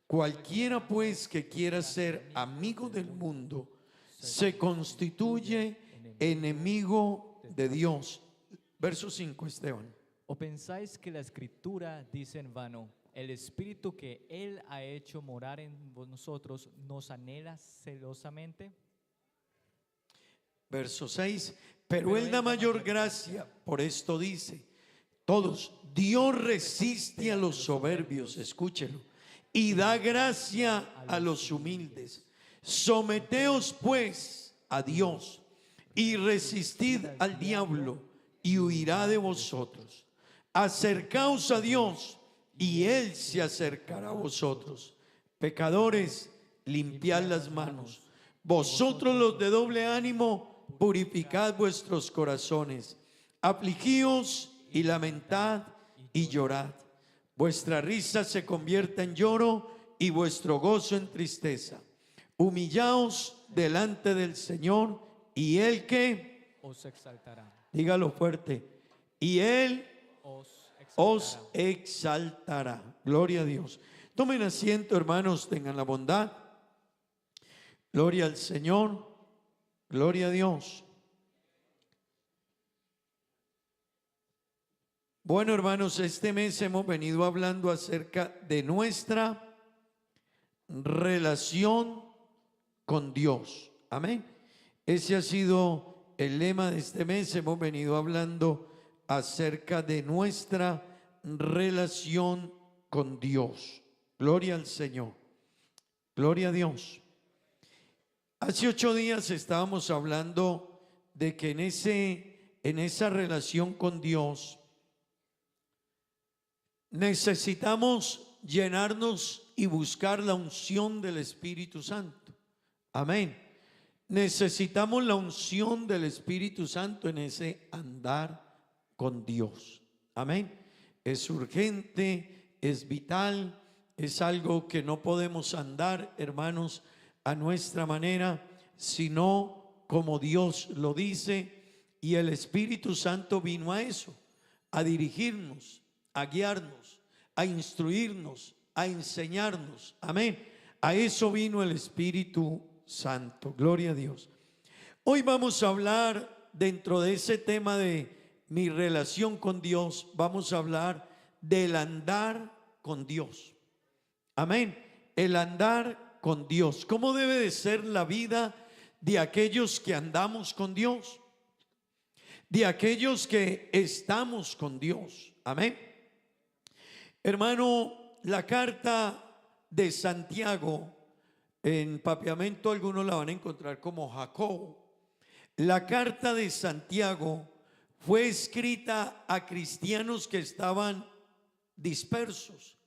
Cualquiera pues que quiera ser amigo del mundo se constituye enemigo de Dios. Verso 5, Esteban. ¿O pensáis que la Escritura dice en vano, el Espíritu que Él ha hecho morar en nosotros nos anhela celosamente? Verso 6, pero Él da mayor gracia, por esto dice, todos, Dios resiste a los soberbios, escúchelo, y da gracia a los humildes. Someteos pues a Dios y resistid al diablo y huirá de vosotros. Acercaos a Dios y Él se acercará a vosotros. Pecadores, limpiad las manos. Vosotros los de doble ánimo, purificad vuestros corazones. Afligíos y lamentad y llorad. Vuestra risa se convierta en lloro y vuestro gozo en tristeza. Humillaos delante del Señor y Él que os exaltará. Dígalo fuerte. Y Él os exaltará. Gloria a Dios. Tomen asiento, hermanos, tengan la bondad. Gloria al Señor. Gloria a Dios. Bueno, hermanos, este mes hemos venido hablando acerca de nuestra relación con Dios. Amén. Ese ha sido el lema de este mes. Hemos venido hablando acerca de nuestra relación con Dios. Gloria al Señor. Gloria a Dios. Hace 8 días estábamos hablando de que en esa relación con Dios necesitamos llenarnos y buscar la unción del Espíritu Santo. Amén. Necesitamos la unción del Espíritu Santo en ese andar con Dios. Amén. Es urgente, es vital, es algo que no podemos andar, hermanos, a nuestra manera, sino como Dios lo dice. Y el Espíritu Santo vino a eso, a dirigirnos, a guiarnos, a instruirnos, a enseñarnos. Amén. A eso vino el Espíritu Santo. Gloria a Dios. Hoy vamos a hablar, dentro de ese tema de mi relación con Dios, vamos a hablar del andar con Dios. Amén. El andar con Dios. ¿Cómo debe de ser la vida de aquellos que andamos con Dios? De aquellos que estamos con Dios. Amén. Hermano, la carta de Santiago, en papiamento algunos la van a encontrar como Jacob. La carta de Santiago fue escrita a cristianos que estaban dispersos.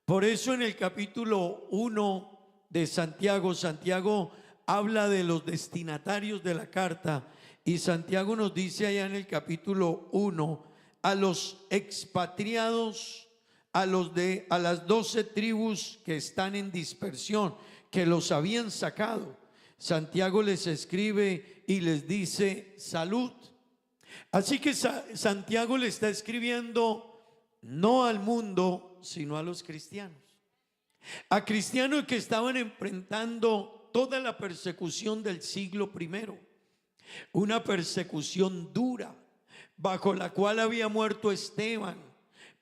Por eso en el capítulo 1 de Santiago, Santiago habla de los destinatarios de la carta, y Santiago nos dice allá en el capítulo 1 a los expatriados, a las 12 tribus que están en dispersión, que los habían sacado. Santiago les escribe y les dice salud. Así que Santiago le está escribiendo no al mundo, sino a los cristianos. A cristianos que estaban enfrentando toda la persecución del siglo I. Una persecución dura, bajo la cual había muerto Esteban,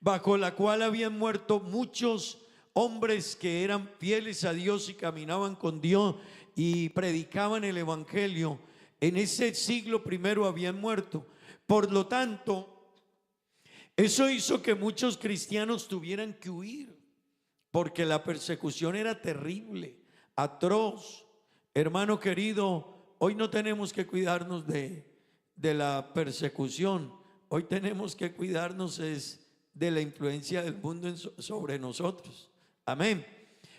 bajo la cual habían muerto muchos hombres que eran fieles a Dios y caminaban con Dios y predicaban el evangelio. En ese siglo I habían muerto. Por lo tanto, eso hizo que muchos cristianos tuvieran que huir, porque la persecución era terrible, atroz. Hermano querido, hoy no tenemos que cuidarnos de la persecución. Hoy tenemos que cuidarnos de la influencia del mundo sobre nosotros. Amén.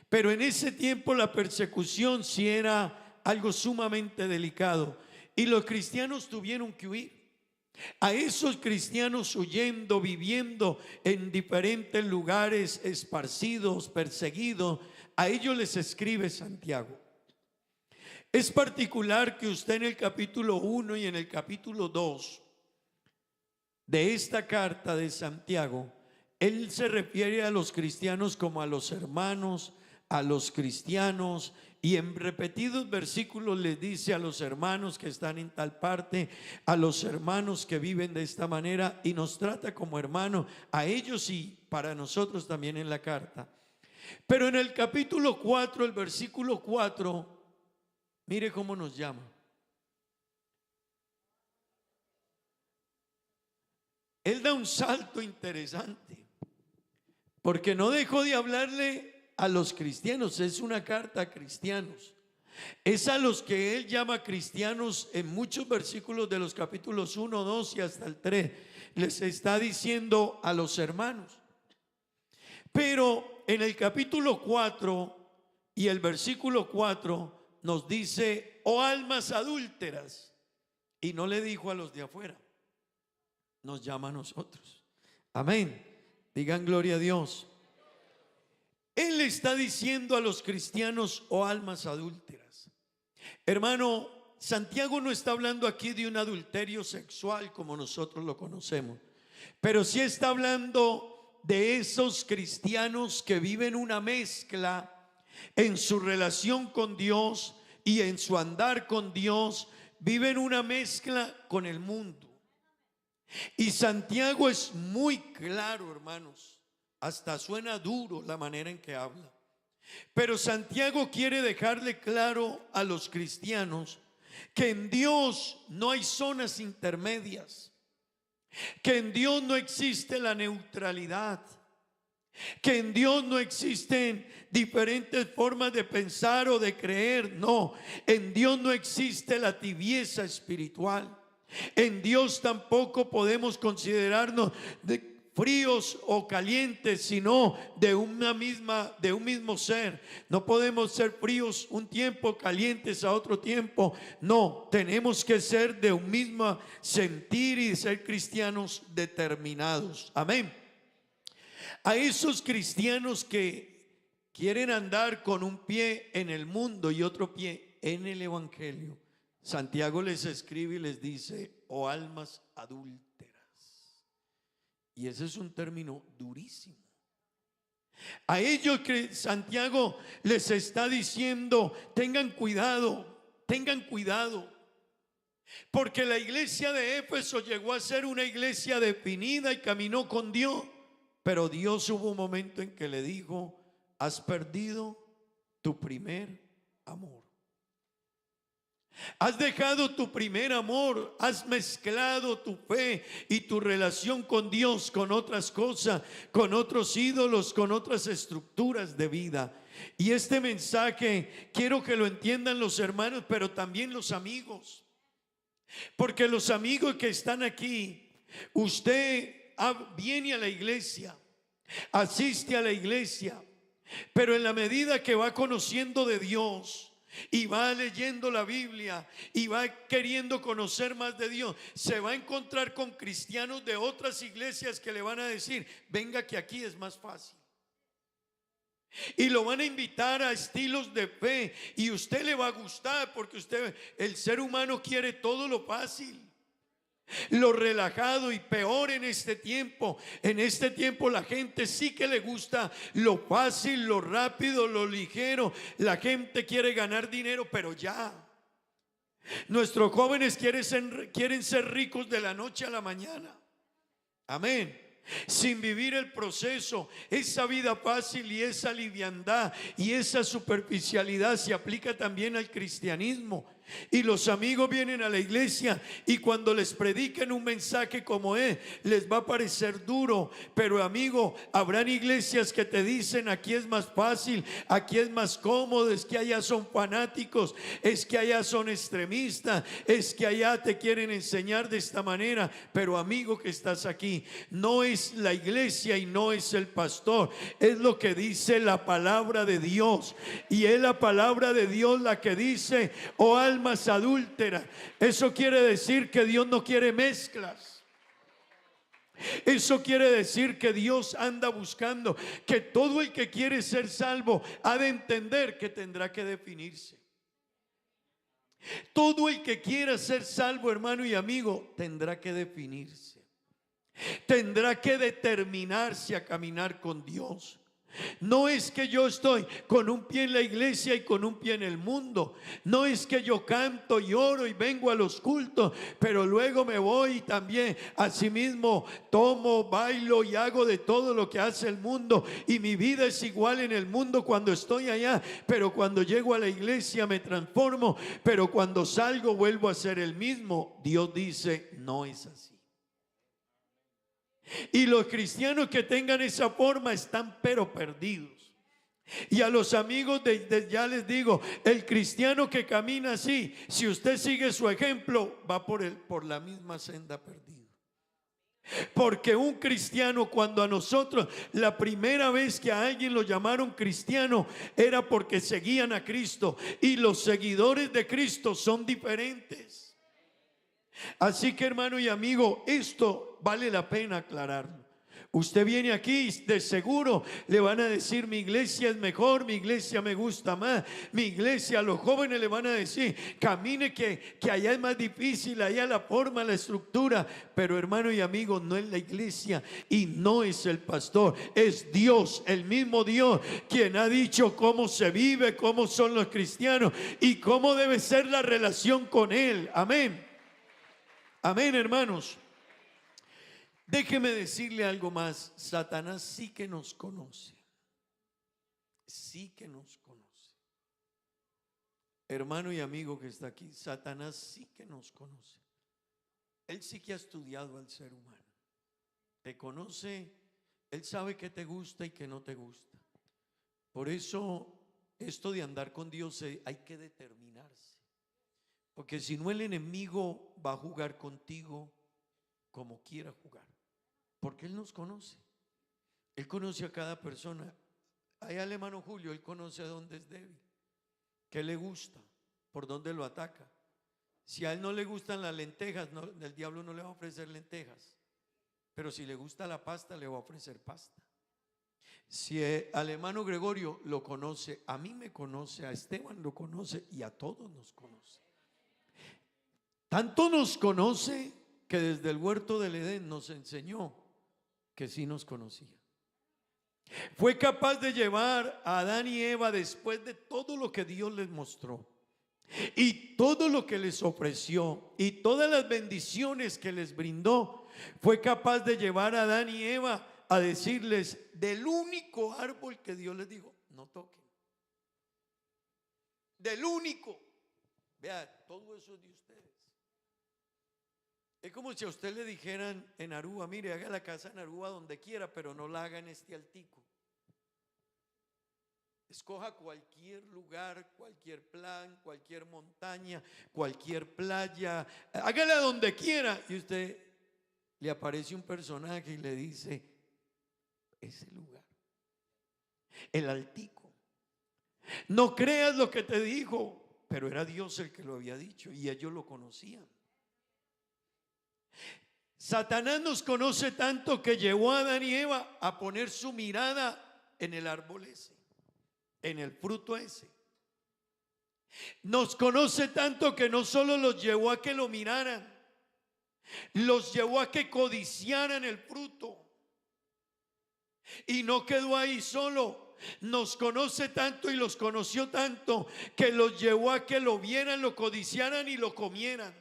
Pero en ese tiempo la persecución sí era algo sumamente delicado, y los cristianos tuvieron que huir. A esos cristianos huyendo, viviendo en diferentes lugares, esparcidos, perseguidos, a ellos les escribe Santiago. Es particular que usted en el capítulo 1 y en el capítulo 2 de esta carta de Santiago, él se refiere a los cristianos como a los hermanos, a los cristianos, y en repetidos versículos les dice a los hermanos que están en tal parte, a los hermanos que viven de esta manera, y nos trata como hermanos a ellos y para nosotros también en la carta. Pero en el capítulo 4, el versículo 4, mire cómo nos llama. Él da un salto interesante, porque no dejó de hablarle a los cristianos. Es una carta a cristianos. Es a los que él llama cristianos en muchos versículos de los capítulos 1, 2 y hasta el 3. Les está diciendo a los hermanos. Pero en el capítulo 4 y el versículo 4 nos dice: oh almas adúlteras. Y no le dijo a los de afuera, nos llama a nosotros. Amén. Digan gloria a Dios. Él le está diciendo a los cristianos: oh almas adúlteras. Hermano, Santiago no está hablando aquí de un adulterio sexual como nosotros lo conocemos, pero sí está hablando de esos cristianos que viven una mezcla en su relación con Dios y en su andar con Dios. Viven una mezcla con el mundo. Y Santiago es muy claro, hermanos. Hasta suena duro la manera en que habla. Pero Santiago quiere dejarle claro a los cristianos que en Dios no hay zonas intermedias, que en Dios no existe la neutralidad, que en Dios no existen diferentes formas de pensar o de creer. No, en Dios no existe la tibieza espiritual. En Dios tampoco podemos considerarnos fríos o calientes, sino de un mismo ser. No podemos ser fríos un tiempo, calientes a otro tiempo. No, tenemos que ser de un mismo sentir y ser cristianos determinados. Amén. A esos cristianos que quieren andar con un pie en el mundo y otro pie en el evangelio, Santiago les escribe y les dice: oh almas adúlteras. Y ese es un término durísimo. A ellos que Santiago les está diciendo: tengan cuidado, porque la iglesia de Éfeso llegó a ser una iglesia definida y caminó con Dios, pero Dios hubo un momento en que le dijo: has perdido tu primer amor. Has dejado tu primer amor, has mezclado tu fe y tu relación con Dios con otras cosas, con otros ídolos, con otras estructuras de vida. Y este mensaje quiero que lo entiendan los hermanos, pero también los amigos. Porque los amigos que están aquí, usted viene a la iglesia, asiste a la iglesia, pero en la medida que va conociendo de Dios y va leyendo la Biblia y va queriendo conocer más de Dios, se va a encontrar con cristianos de otras iglesias que le van a decir: venga que aquí es más fácil. Y lo van a invitar a estilos de fe y usted le va a gustar, porque el ser humano quiere todo lo fácil, lo relajado, y peor en este tiempo. En este tiempo la gente sí que le gusta lo fácil, lo rápido, lo ligero. La gente quiere ganar dinero, pero ya. Nuestros jóvenes quieren ser ricos de la noche a la mañana. Amén. Sin vivir el proceso. Esa vida fácil y esa liviandad y esa superficialidad se aplica también al cristianismo. Y los amigos vienen a la iglesia y cuando les predican un mensaje como les va a parecer duro. Pero amigo, habrán iglesias que te dicen: aquí es más fácil, aquí es más cómodo, es que allá son fanáticos, es que allá son extremistas, es que allá te quieren enseñar de esta manera. Pero amigo que estás aquí, no es la iglesia y no es el pastor, es lo que dice la palabra de Dios. Y es la palabra de Dios la que dice: oh almas adúlteras. Eso quiere decir que Dios no quiere mezclas. Eso quiere decir que Dios anda buscando que todo el que quiere ser salvo ha de entender que tendrá que definirse. Todo el que quiera ser salvo, hermano y amigo, tendrá que definirse. Tendrá que determinarse a caminar con Dios. No es que yo estoy con un pie en la iglesia y con un pie en el mundo. No es que yo canto y oro y vengo a los cultos, pero luego me voy y también asimismo tomo, bailo y hago de todo lo que hace el mundo. Y mi vida es igual en el mundo cuando estoy allá, pero cuando llego a la iglesia me transformo, pero cuando salgo vuelvo a ser el mismo. Dios dice, no es así. Y los cristianos que tengan esa forma están pero perdidos. Y a los amigos ya les digo, el cristiano que camina así, si usted sigue su ejemplo, va por la misma senda perdido. Porque un cristiano, cuando a nosotros la primera vez que a alguien lo llamaron cristiano, era porque seguían a Cristo, y los seguidores de Cristo son diferentes. Así que, hermano y amigo, esto vale la pena aclararlo. Usted viene aquí y de seguro le van a decir, mi iglesia es mejor, mi iglesia me gusta más, mi iglesia, a los jóvenes le van a decir, camine que allá es más difícil, allá la forma, la estructura. Pero, hermano y amigo, no es la iglesia y no es el pastor, es Dios, el mismo Dios, quien ha dicho cómo se vive, cómo son los cristianos y cómo debe ser la relación con Él. Amén. Amén, hermanos. Déjeme decirle algo más. Satanás sí que nos conoce. Sí que nos conoce. Hermano y amigo que está aquí, Satanás sí que nos conoce. Él sí que ha estudiado al ser humano. Te conoce, él sabe qué te gusta y qué no te gusta. Por eso, esto de andar con Dios hay que determinarse. Porque si no, el enemigo va a jugar contigo como quiera jugar. Porque Él nos conoce. Él conoce a cada persona. Allá el hermano Julio, él conoce a dónde es débil, qué le gusta, por dónde lo ataca. Si a él no le gustan las lentejas, el diablo no le va a ofrecer lentejas. Pero si le gusta la pasta, le va a ofrecer pasta. Si al hermano Gregorio lo conoce, a mí me conoce, a Esteban lo conoce y a todos nos conoce. Tanto nos conoce que desde el huerto del Edén nos enseñó que sí nos conocía. Fue capaz de llevar a Adán y Eva, después de todo lo que Dios les mostró y todo lo que les ofreció y todas las bendiciones que les brindó, fue capaz de llevar a Adán y Eva a decirles del único árbol que Dios les dijo, no toquen. Del único. Vea, todo eso es de ustedes. Es como si a usted le dijeran en Aruba, mire, haga la casa en Aruba donde quiera, pero no la haga en este altico. Escoja cualquier lugar, cualquier plan, cualquier montaña, cualquier playa, hágala donde quiera. Y usted le aparece un personaje y le dice, ese lugar, el altico. No creas lo que te dijo, pero era Dios el que lo había dicho y ellos lo conocían. Satanás nos conoce tanto que llevó a Adán y Eva a poner su mirada en el árbol ese, en el fruto ese. Nos conoce tanto que no solo los llevó a que lo miraran, los llevó a que codiciaran el fruto. Y no quedó ahí solo. Nos conoce tanto y los conoció tanto que los llevó a que lo vieran, lo codiciaran y lo comieran.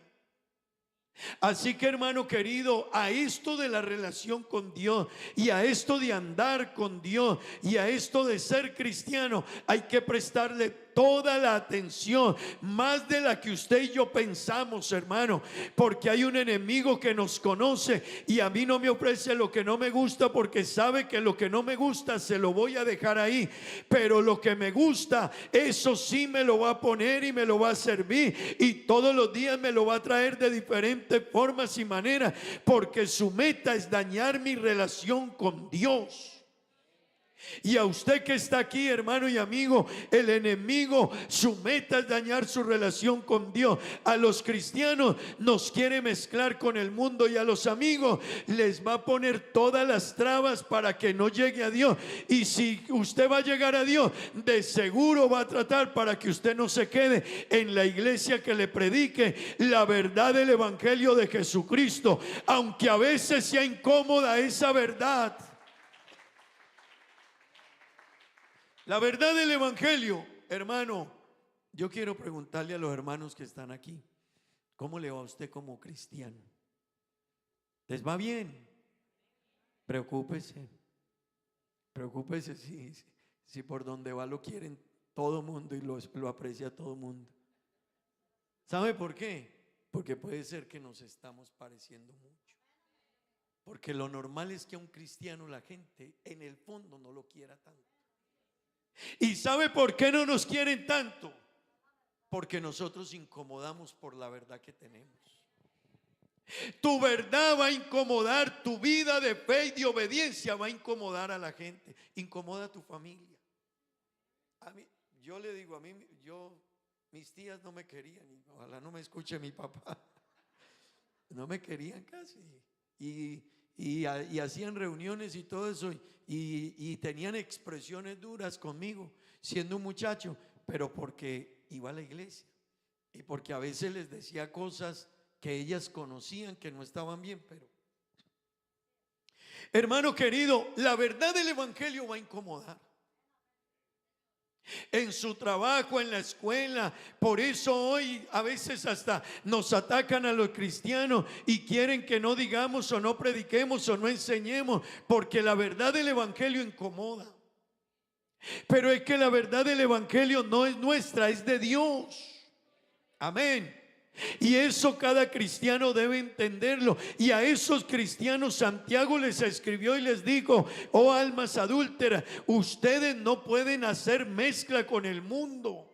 Así que, hermano querido, a esto de la relación con Dios y a esto de andar con Dios y a esto de ser cristiano, hay que prestarle toda la atención, más de la que usted y yo pensamos, hermano, porque hay un enemigo que nos conoce y a mí no me ofrece lo que no me gusta, porque sabe que lo que no me gusta se lo voy a dejar ahí, pero lo que me gusta, eso sí me lo va a poner y me lo va a servir, y todos los días me lo va a traer de diferentes formas y maneras, porque su meta es dañar mi relación con Dios. Y a usted que está aquí, hermano y amigo, el enemigo, su meta es dañar su relación con Dios. A los cristianos nos quiere mezclar con el mundo, y a los amigos les va a poner todas las trabas para que no llegue a Dios. Y si usted va a llegar a Dios, de seguro va a tratar para que usted no se quede en la iglesia que le predique la verdad del evangelio de Jesucristo, aunque a veces sea incómoda esa verdad. La verdad del Evangelio, hermano, yo quiero preguntarle a los hermanos que están aquí, ¿cómo le va a usted como cristiano? ¿Les va bien? Preocúpese si por donde va lo quieren todo mundo y lo aprecia todo mundo. ¿Sabe por qué? Porque puede ser que nos estamos pareciendo mucho. Porque lo normal es que a un cristiano la gente en el fondo no lo quiera tanto. ¿Y sabe por qué no nos quieren tanto? Porque nosotros incomodamos por la verdad que tenemos. Tu verdad va a incomodar, tu vida de fe y de obediencia va a incomodar a la gente. Incomoda a tu familia. A mí, yo le digo, mis tías no me querían, y ojalá no me escuche mi papá. No me querían casi. Y hacían reuniones y todo eso, y tenían expresiones duras conmigo, siendo un muchacho, pero porque iba a la iglesia y porque a veces les decía cosas que ellas conocían que no estaban bien. Pero hermano querido, la verdad del Evangelio va a incomodar en su trabajo, en la escuela. Por eso hoy a veces hasta nos atacan a los cristianos y quieren que no digamos o no prediquemos o no enseñemos, porque la verdad del Evangelio incomoda. Pero es que la verdad del Evangelio no es nuestra, es de Dios. Amén. Y eso cada cristiano debe entenderlo. Y a esos cristianos Santiago les escribió y les dijo: oh almas adúlteras, ustedes no pueden hacer mezcla con el mundo.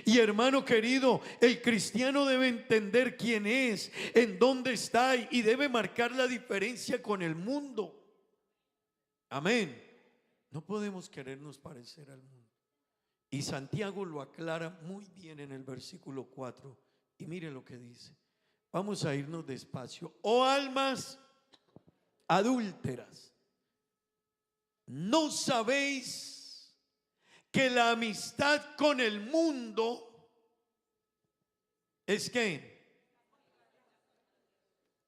Y hermano querido, el cristiano debe entender quién es, en dónde está, y debe marcar la diferencia con el mundo. Amén. No podemos querernos parecer al mundo. Y Santiago lo aclara muy bien en el versículo 4. Y mire lo que dice. Vamos a irnos despacio. Oh almas adúlteras, ¿no sabéis que la amistad con el mundo es qué?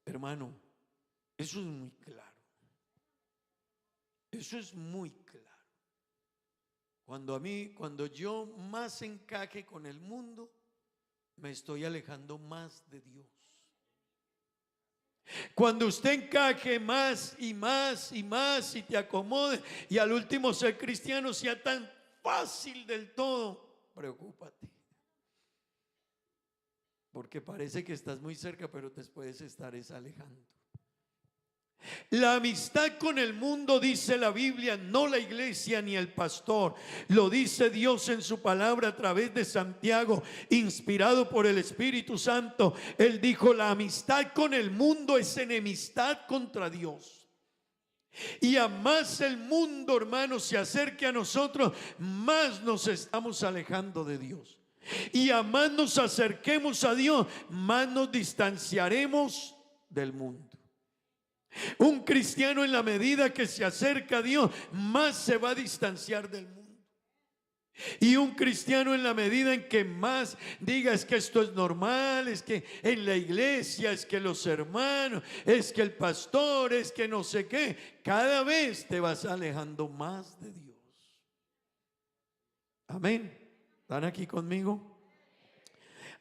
Hermano, eso es muy claro. Eso es muy claro. Cuando yo más encaje con el mundo, me estoy alejando más de Dios. Cuando usted encaje más y más y más y te acomode y al último ser cristiano sea tan fácil del todo, preocúpate. Porque parece que estás muy cerca, pero te puedes estar alejando. La amistad con el mundo, dice la Biblia, no la iglesia ni el pastor. Lo dice Dios en su palabra a través de Santiago, inspirado por el Espíritu Santo. Él dijo: la amistad con el mundo es enemistad contra Dios. Y a más el mundo, hermanos, se acerque a nosotros, más nos estamos alejando de Dios. Y a más nos acerquemos a Dios, más nos distanciaremos del mundo. Un cristiano, en la medida que se acerca a Dios, más se va a distanciar del mundo. Y un cristiano, en la medida en que más diga: es que esto es normal, es que en la iglesia, es que los hermanos, es que el pastor, es que no sé qué, cada vez te vas alejando más de Dios. Amén. ¿Están aquí conmigo?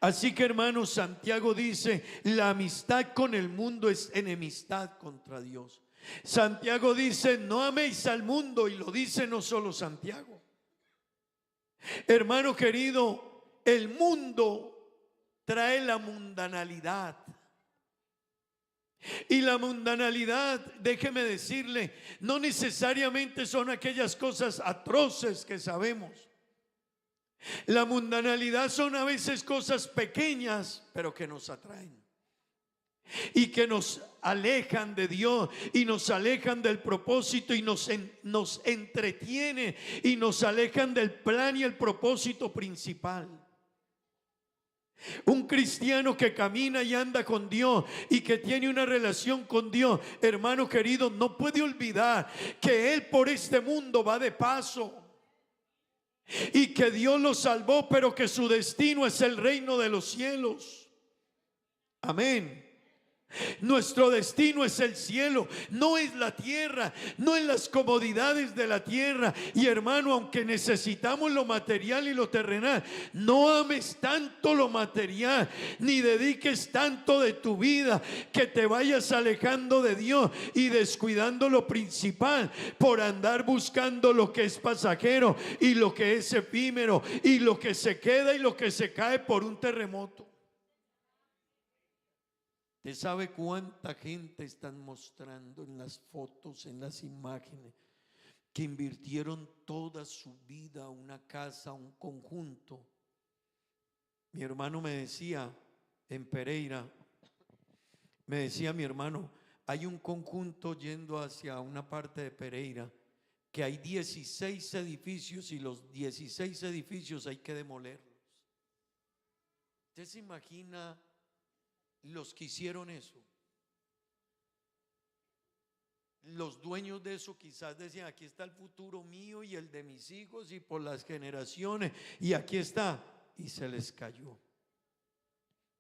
Así que, hermanos, Santiago dice: la amistad con el mundo es enemistad contra Dios. Santiago dice: no améis al mundo, y lo dice no solo Santiago. Hermano querido, el mundo trae la mundanalidad. Y la mundanalidad, déjeme decirle, no necesariamente son aquellas cosas atroces que sabemos. La mundanalidad son a veces cosas pequeñas, pero que nos atraen y que nos alejan de Dios y nos alejan del propósito y nos entretiene y nos alejan del plan y el propósito principal. Un cristiano que camina y anda con Dios y que tiene una relación con Dios, hermano querido, no puede olvidar que él por este mundo va de paso. Y que Dios lo salvó, pero que su destino es el reino de los cielos. Amén. Nuestro destino es el cielo, no es la tierra, no es las comodidades de la tierra. Y hermano, aunque necesitamos lo material y lo terrenal, no ames tanto lo material, ni dediques tanto de tu vida que te vayas alejando de Dios y descuidando lo principal por andar buscando lo que es pasajero y lo que es efímero y lo que se queda y lo que se cae por un terremoto. ¿Usted sabe cuánta gente están mostrando en las fotos, en las imágenes, que invirtieron toda su vida a una casa, a un conjunto? Mi hermano me decía en Pereira, me decía mi hermano, hay un conjunto yendo hacia una parte de Pereira que hay 16 edificios y los 16 edificios hay que demolerlos. ¿Usted se imagina los que hicieron eso? Los dueños de eso quizás decían, aquí está el futuro mío y el de mis hijos y por las generaciones, y aquí está, y se les cayó.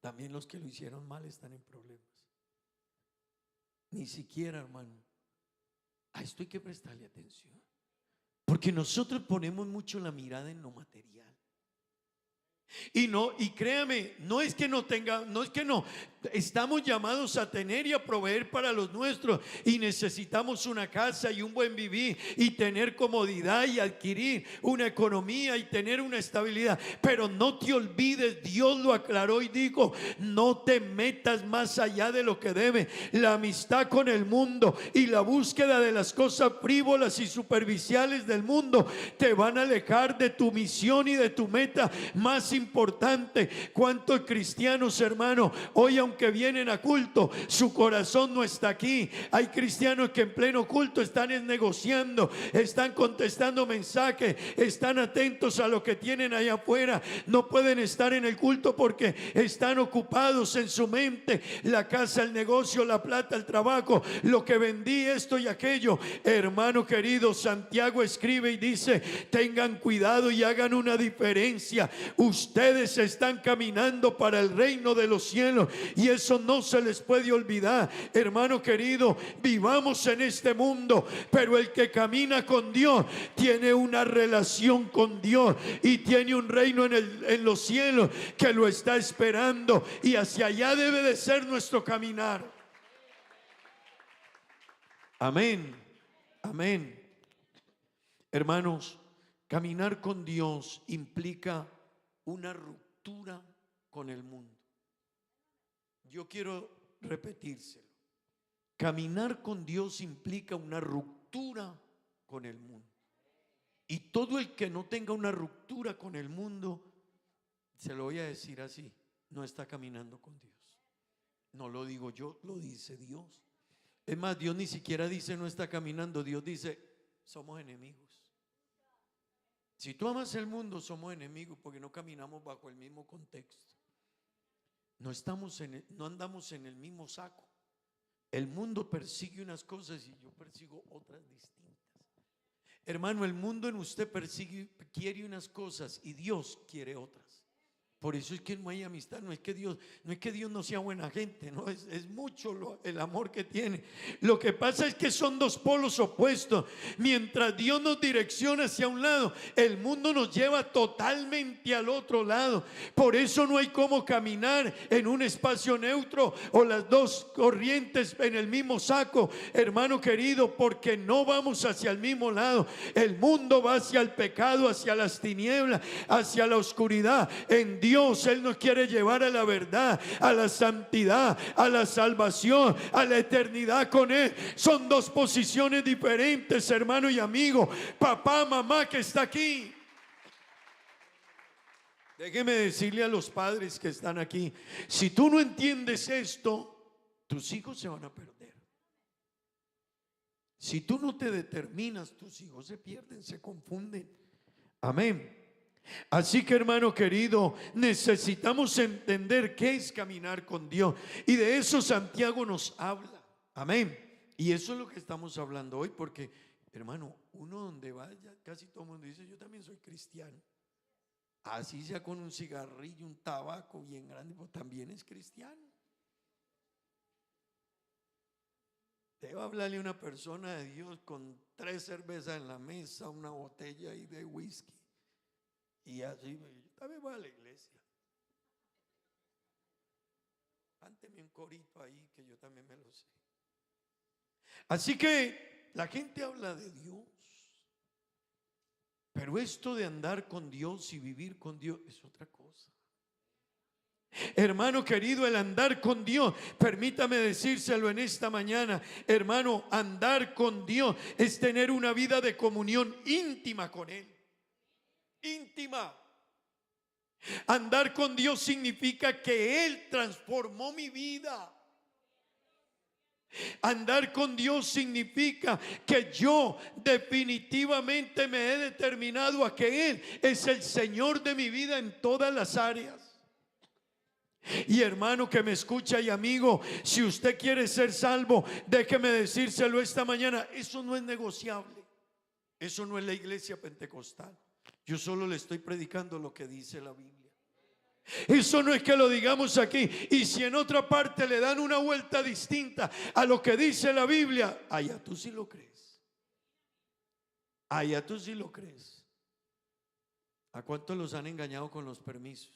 También los que lo hicieron mal están en problemas. Ni siquiera, hermano, a esto hay que prestarle atención, porque nosotros ponemos mucho la mirada en lo material. Y créame, no es que no estamos llamados a tener y a proveer para los nuestros, y necesitamos una casa y un buen vivir y tener comodidad y adquirir una economía y tener una estabilidad, pero no te olvides, Dios lo aclaró y dijo, no te metas más allá de lo que debe. La amistad con el mundo y la búsqueda de las cosas frívolas y superficiales del mundo te van a alejar de tu misión y de tu meta más importante. ¿Cuántos cristianos, hermano, hoy aunque vienen a culto, su corazón no está aquí? Hay cristianos que en pleno culto están negociando, están contestando mensajes, están atentos a lo que tienen allá afuera. No pueden estar en el culto porque están ocupados en su mente, la casa, el negocio, la plata, el trabajo, lo que vendí, esto y aquello. Hermano querido, Santiago escribe y dice, tengan cuidado y hagan una diferencia. Ustedes están caminando para el reino de los cielos y eso no se les puede olvidar. Hermano querido, vivamos en este mundo, pero el que camina con Dios tiene una relación con Dios y tiene un reino en los cielos que lo está esperando, y hacia allá debe de ser nuestro caminar. Amén, amén. Hermanos, caminar con Dios implica una ruptura con el mundo. Yo quiero repetírselo. Caminar con Dios implica una ruptura con el mundo. Y todo el que no tenga una ruptura con el mundo, se lo voy a decir así, no está caminando con Dios. No lo digo yo, lo dice Dios. Es más, Dios ni siquiera dice no está caminando, Dios dice somos enemigos. Si tú amas el mundo, somos enemigos porque no caminamos bajo el mismo contexto. No andamos en el mismo saco. El mundo persigue unas cosas y yo persigo otras distintas. Hermano, el mundo en usted quiere unas cosas y Dios quiere otras. Por eso es que no hay amistad. No es que Dios no sea buena gente, no, es mucho el amor que tiene. Lo que pasa es que son dos polos opuestos. Mientras Dios nos direcciona hacia un lado, el mundo nos lleva totalmente al otro lado. Por eso no hay cómo caminar en un espacio neutro o las dos corrientes en el mismo saco, hermano querido, porque no vamos hacia el mismo lado. El mundo va hacia el pecado, hacia las tinieblas, hacia la oscuridad. En Dios, Él nos quiere llevar a la verdad, a la santidad, a la salvación, a la eternidad con Él. Son dos posiciones diferentes, hermano y amigo. Papá, mamá que está aquí, déjeme decirle a los padres que están aquí, si tú no entiendes esto, tus hijos se van a perder. Si tú no te determinas, tus hijos se pierden, se confunden. Amén. Así que, hermano querido, necesitamos entender qué es caminar con Dios, y de eso Santiago nos habla. Amén. Y eso es lo que estamos hablando hoy, porque, hermano, uno donde vaya, casi todo el mundo dice, yo también soy cristiano. Así sea con un cigarrillo, un tabaco bien grande, pues también es cristiano. Te va a hablarle una persona de Dios con 3 cervezas en la mesa, una botella ahí de whisky. Y así, yo también voy a la iglesia. Cánteme un corito ahí que yo también me lo sé. Así que la gente habla de Dios. Pero esto de andar con Dios y vivir con Dios es otra cosa. Hermano querido, el andar con Dios, permítame decírselo en esta mañana, hermano, andar con Dios es tener una vida de comunión íntima con Él. Íntima. Andar con Dios significa que Él transformó mi vida. Andar con Dios significa que yo definitivamente me he determinado a que Él es el Señor de mi vida en todas las áreas. Y hermano que me escucha y amigo, si usted quiere ser salvo, déjeme decírselo esta mañana, eso no es negociable. Eso no es la iglesia pentecostal. Yo solo le estoy predicando lo que dice la Biblia. Eso no es que lo digamos aquí y si en otra parte le dan una vuelta distinta a lo que dice la Biblia, allá tú sí lo crees. Allá tú sí lo crees. ¿A cuántos los han engañado con los permisos?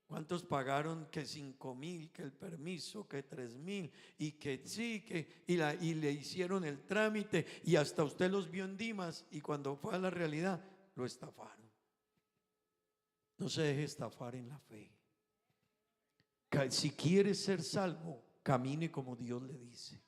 ¿Cuántos pagaron que 5,000, que el permiso, que 3,000 y que sí, y le hicieron el trámite y hasta usted los vio en Dimas y cuando fue a la realidad lo estafaron? No se deje estafar en la fe. Si quiere ser salvo, camine como Dios le dice.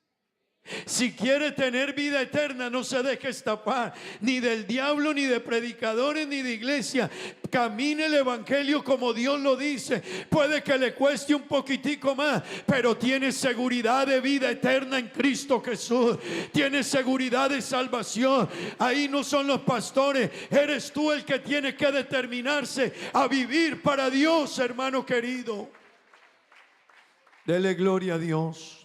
Si quiere tener vida eterna, no se deje estafar ni del diablo, ni de predicadores, ni de iglesia. Camine el evangelio como Dios lo dice. Puede que le cueste un poquitico más, pero tiene seguridad de vida eterna en Cristo Jesús. Tiene seguridad de salvación. Ahí no son los pastores, eres tú el que tiene que determinarse a vivir para Dios, hermano querido. Dele gloria a Dios.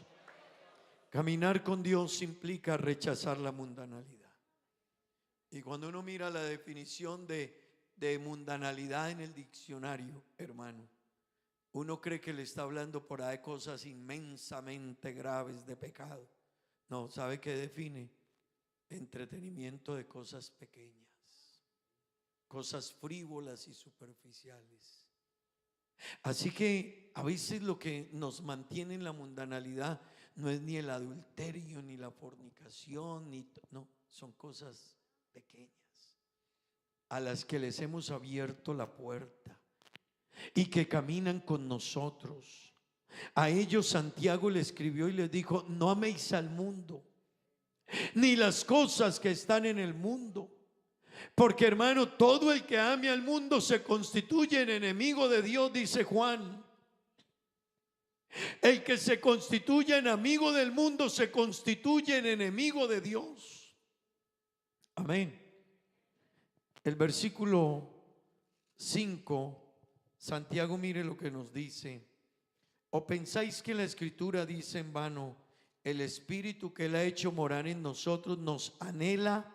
Caminar con Dios implica rechazar la mundanalidad. Y cuando uno mira la definición de mundanalidad en el diccionario, hermano, uno cree que le está hablando por ahí de cosas inmensamente graves de pecado. No, ¿sabe qué define? Entretenimiento de cosas pequeñas, cosas frívolas y superficiales. Así que a veces lo que nos mantiene en la mundanalidad no es ni el adulterio, ni la fornicación, no, son cosas pequeñas a las que les hemos abierto la puerta y que caminan con nosotros. A ellos Santiago le escribió y les dijo: no améis al mundo, ni las cosas que están en el mundo. Porque hermano, todo el que ame al mundo se constituye en enemigo de Dios, dice Juan. El que se constituye en amigo del mundo se constituye en enemigo de Dios. Amén. El versículo 5, Santiago, mire lo que nos dice: ¿o pensáis que la escritura dice en vano, el Espíritu que Él ha hecho morar en nosotros nos anhela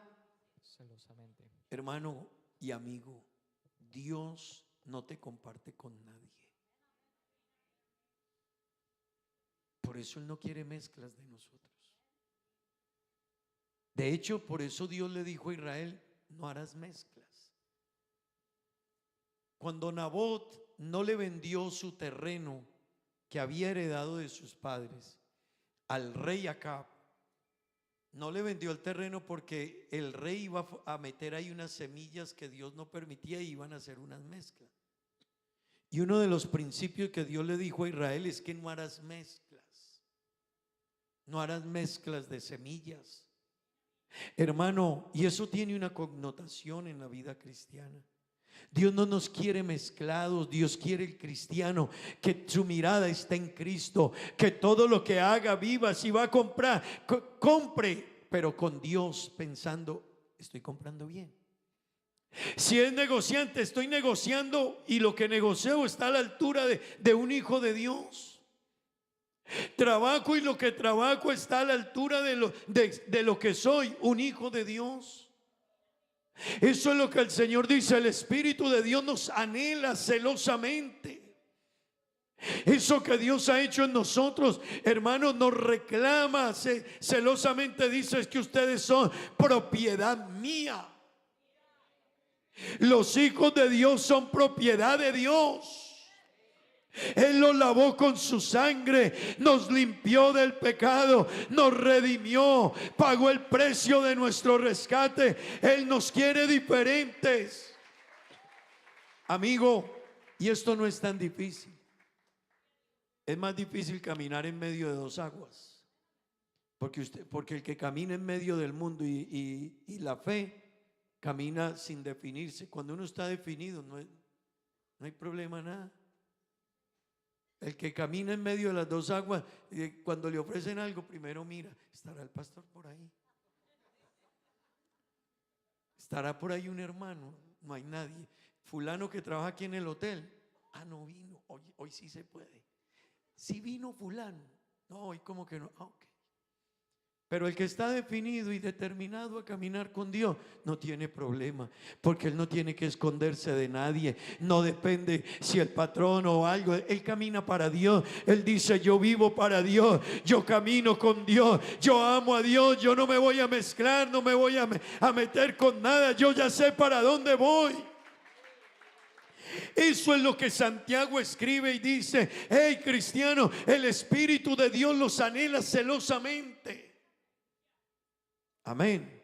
celosamente? Hermano y amigo, Dios no te comparte con nadie. Por eso Él no quiere mezclas de nosotros. De hecho, por eso Dios le dijo a Israel: no harás mezclas. Cuando Nabot no le vendió su terreno que había heredado de sus padres al rey Acab, no le vendió el terreno porque el rey iba a meter ahí unas semillas que Dios no permitía y iban a hacer unas mezclas. Y uno de los principios que Dios le dijo a Israel es que no harás mezclas. No harás mezclas de semillas. Hermano, y eso tiene una connotación en la vida cristiana. Dios no nos quiere mezclados. Dios quiere el cristiano que su mirada está en Cristo, que todo lo que haga, viva, si va a comprar, compre, pero con Dios, pensando: estoy comprando bien. Si es negociante, estoy negociando y lo que negocio está a la altura de un hijo de Dios. Trabajo y lo que trabajo está a la altura de lo que soy, un hijo de Dios. Eso es lo que el Señor dice: el Espíritu de Dios nos anhela celosamente. Eso que Dios ha hecho en nosotros, hermanos, nos reclama, celosamente dice, es que ustedes son propiedad mía. Los hijos de Dios son propiedad de Dios. Él los lavó con su sangre, nos limpió del pecado, nos redimió, pagó el precio de nuestro rescate. Él nos quiere diferentes. Amigo, y esto no es tan difícil. Es más difícil caminar en medio de dos aguas. Porque el que camina en medio del mundo y la fe camina sin definirse. Cuando uno está definido, no hay problema, nada. El que camina en medio de las dos aguas, cuando le ofrecen algo, primero mira, ¿estará el pastor por ahí? ¿Estará por ahí un hermano? No hay nadie. Fulano que trabaja aquí en el hotel, no vino, hoy sí se puede. Sí vino fulano, no, hoy como que no, ok. Pero el que está definido y determinado a caminar con Dios no tiene problema, porque él no tiene que esconderse de nadie. No depende si el patrón o algo. Él camina para Dios. Él dice, yo vivo para Dios, yo camino con Dios, yo amo a Dios, yo no me voy a mezclar, no me voy a meter con nada. Yo ya sé para dónde voy. Eso es lo que Santiago escribe y dice, hey cristiano, el Espíritu de Dios los anhela celosamente. Amén.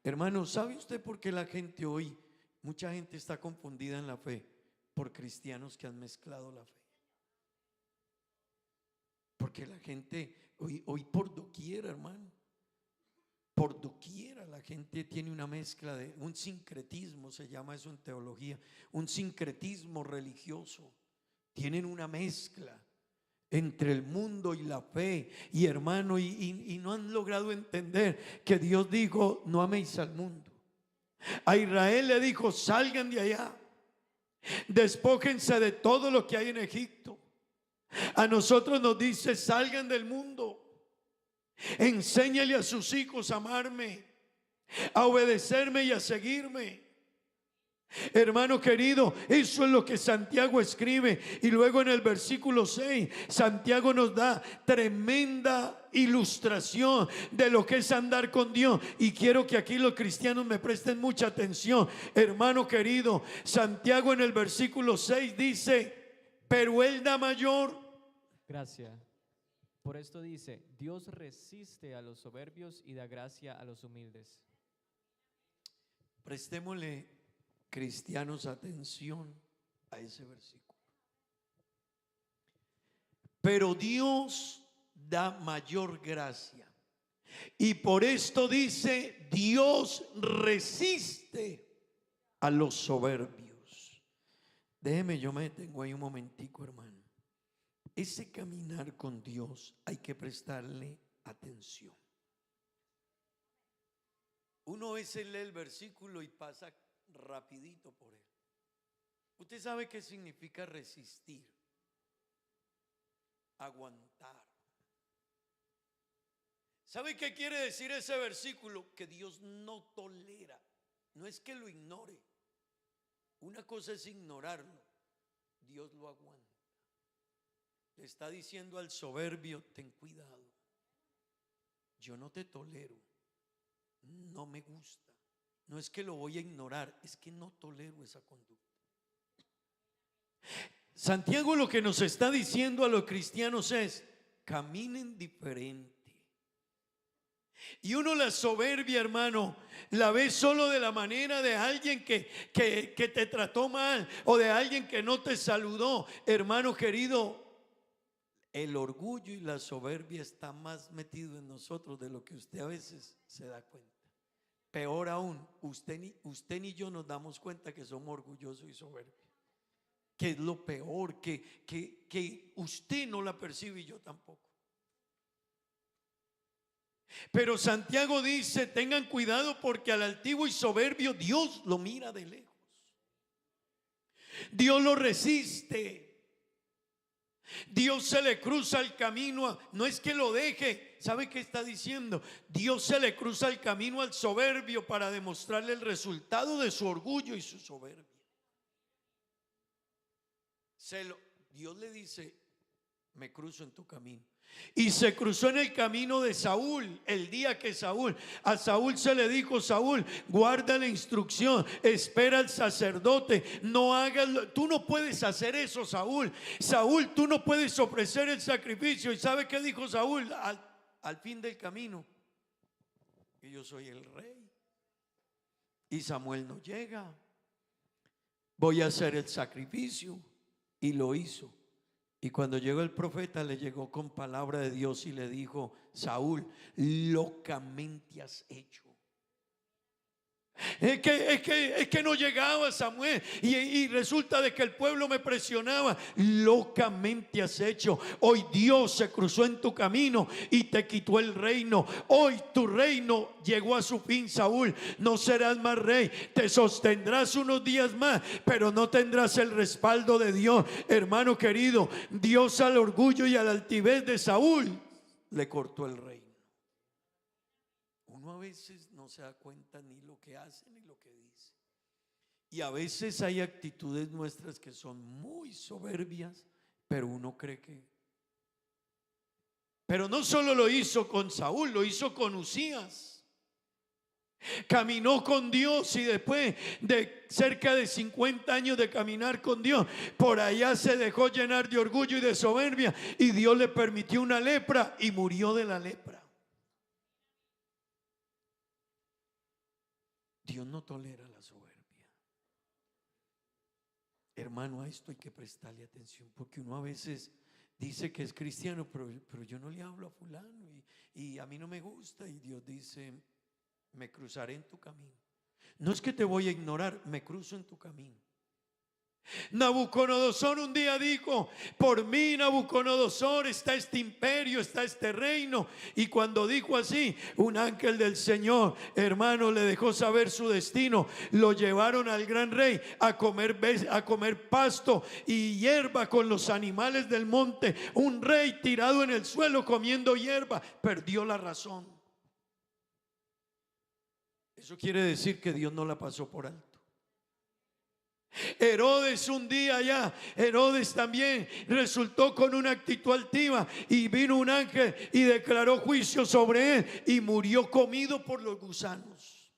Hermano, ¿sabe usted por qué la gente hoy, mucha gente está confundida en la fe? Por cristianos que han mezclado la fe. Porque la gente hoy por doquier, hermano, por doquiera la gente tiene una mezcla de un sincretismo, se llama eso en teología, un sincretismo religioso. Tienen una mezcla entre el mundo y la fe, y hermano, y no han logrado entender que Dios dijo, no améis al mundo. A Israel le dijo, salgan de allá, despójense de todo lo que hay en Egipto. A nosotros nos dice, salgan del mundo, enséñale a sus hijos a amarme, a obedecerme y a seguirme. Hermano querido, eso es lo que Santiago escribe. Y luego en el versículo 6 Santiago nos da tremenda ilustración de lo que es andar con Dios. Y quiero que aquí los cristianos me presten mucha atención. Hermano querido, Santiago en el versículo 6 dice, pero él da mayor gracia. Por esto dice, Dios resiste a los soberbios y da gracia a los humildes. Prestémosle, cristianos, atención a ese versículo. Pero Dios da mayor gracia, y por esto dice, Dios resiste a los soberbios. Déjeme, yo me detengo ahí un momentico, hermano. Ese caminar con Dios hay que prestarle atención. Uno a veces lee el versículo y pasa rapidito por él. Usted sabe qué significa resistir, aguantar. ¿Sabe qué quiere decir ese versículo? Que Dios no tolera, no es que lo ignore. Una cosa es ignorarlo, Dios lo aguanta. Le está diciendo al soberbio, ten cuidado, yo no te tolero, no me gusta. No es que lo voy a ignorar, es que no tolero esa conducta. Santiago lo que nos está diciendo a los cristianos es, caminen diferente. Y uno la soberbia, hermano, la ve solo de la manera de alguien que te trató mal, o de alguien que no te saludó. Hermano querido, el orgullo y la soberbia está más metido en nosotros de lo que usted a veces se da cuenta. Peor aún, usted ni yo nos damos cuenta que somos orgullosos y soberbios. Que es lo peor, que usted no la percibe y yo tampoco. Pero Santiago dice, tengan cuidado porque al altivo y soberbio Dios lo mira de lejos. Dios lo resiste. Dios se le cruza el camino, no es que lo deje. ¿Sabe qué está diciendo? Dios se le cruza el camino al soberbio para demostrarle el resultado de su orgullo y su soberbia. Dios le dice, me cruzo en tu camino. Y se cruzó en el camino de Saúl. El día que a Saúl se le dijo, Saúl, guarda la instrucción, espera al sacerdote, no hagas, tú no puedes hacer eso, Saúl. Saúl, tú no puedes ofrecer el sacrificio. ¿Y sabe qué dijo Saúl al fin del camino? Que yo soy el rey. Y Samuel no llega. Voy a hacer el sacrificio. Y lo hizo. Y cuando llegó el profeta, le llegó con palabra de Dios y le dijo, Saúl, locamente has hecho. Es que no llegaba Samuel y resulta de que el pueblo me presionaba. Locamente has hecho. Hoy Dios se cruzó en tu camino y te quitó el reino. Hoy tu reino llegó a su fin, Saúl. No serás más rey, te sostendrás unos días más, pero no tendrás el respaldo de Dios. Hermano querido, Dios al orgullo y a la altivez de Saúl le cortó el reino. Uno a veces no se da cuenta ni lo que hace ni lo que dice. Y a veces hay actitudes nuestras que son muy soberbias, pero uno cree que... Pero no solo lo hizo con Saúl, lo hizo con Uzías. Caminó con Dios y después de cerca de 50 años de caminar con Dios, por allá se dejó llenar de orgullo y de soberbia y Dios le permitió una lepra y murió de la lepra. Dios no tolera la soberbia. Hermano, a esto hay que prestarle atención, porque uno a veces dice que es cristiano, pero yo no le hablo a fulano y a mí no me gusta. Y Dios dice, me cruzaré en tu camino. No es que te voy a ignorar, me cruzo en tu camino. Nabucodonosor un día dijo, por mí Nabucodonosor está este imperio, está este reino. Y cuando dijo así, un ángel del Señor, hermano, le dejó saber su destino. Lo llevaron al gran rey a comer pasto y hierba con los animales del monte. Un rey tirado en el suelo comiendo hierba, perdió la razón. Eso quiere decir que Dios no la pasó por alto. Herodes un día ya, Herodes también resultó con una actitud altiva y vino un ángel y declaró juicio sobre él y murió comido por los gusanos.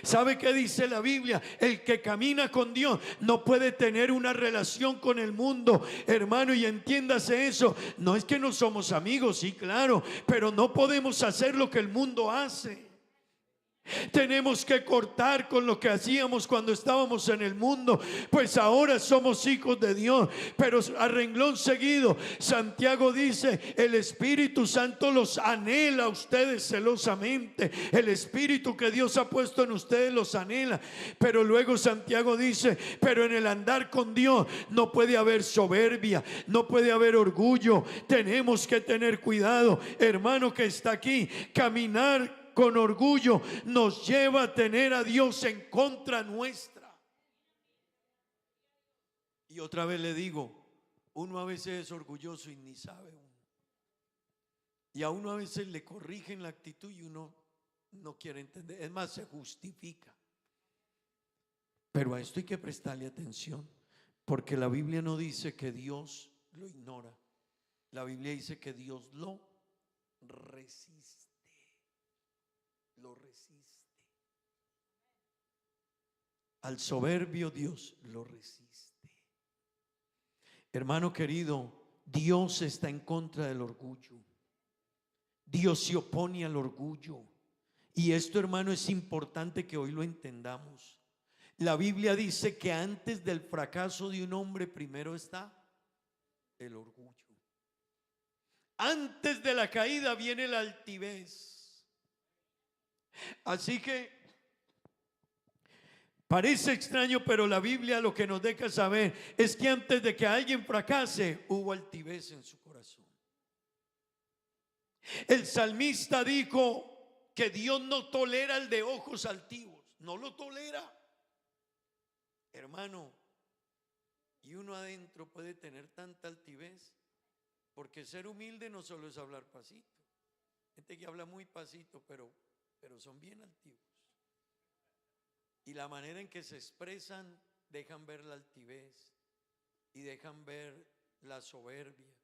¿Sabe qué dice la Biblia? El que camina con Dios no puede tener una relación con el mundo, hermano, y entiéndase eso. No es que no somos amigos, sí, claro, pero no podemos hacer lo que el mundo hace. Tenemos que cortar con lo que hacíamos cuando estábamos en el mundo, pues ahora somos hijos de Dios. Pero a renglón seguido, Santiago dice, el Espíritu Santo los anhela a ustedes celosamente. El Espíritu que Dios ha puesto en ustedes los anhela. Pero luego Santiago dice, pero en el andar con Dios no puede haber soberbia, no puede haber orgullo. Tenemos que tener cuidado, hermano que está aquí. Caminar con orgullo nos lleva a tener a Dios en contra nuestra. Y otra vez le digo, uno a veces es orgulloso y ni sabe uno. Y a uno a veces le corrigen la actitud y uno no quiere entender. Es más, se justifica. Pero a esto hay que prestarle atención, porque la Biblia no dice que Dios lo ignora. La Biblia dice que Dios lo resiste. Lo resiste. Al soberbio Dios lo resiste. Hermano querido, Dios está en contra del orgullo. Dios se opone al orgullo. Y esto, hermano, es importante que hoy lo entendamos. La Biblia dice que antes del fracaso de un hombre primero está el orgullo. Antes de la caída viene la altivez. Así que parece extraño, pero la Biblia lo que nos deja saber es que antes de que alguien fracase, hubo altivez en su corazón. El salmista dijo que Dios no tolera el de ojos altivos, no lo tolera. Hermano, y uno adentro puede tener tanta altivez, porque ser humilde no solo es hablar pasito. Gente que habla muy pasito, pero son bien altivos. Y la manera en que se expresan dejan ver la altivez y dejan ver la soberbia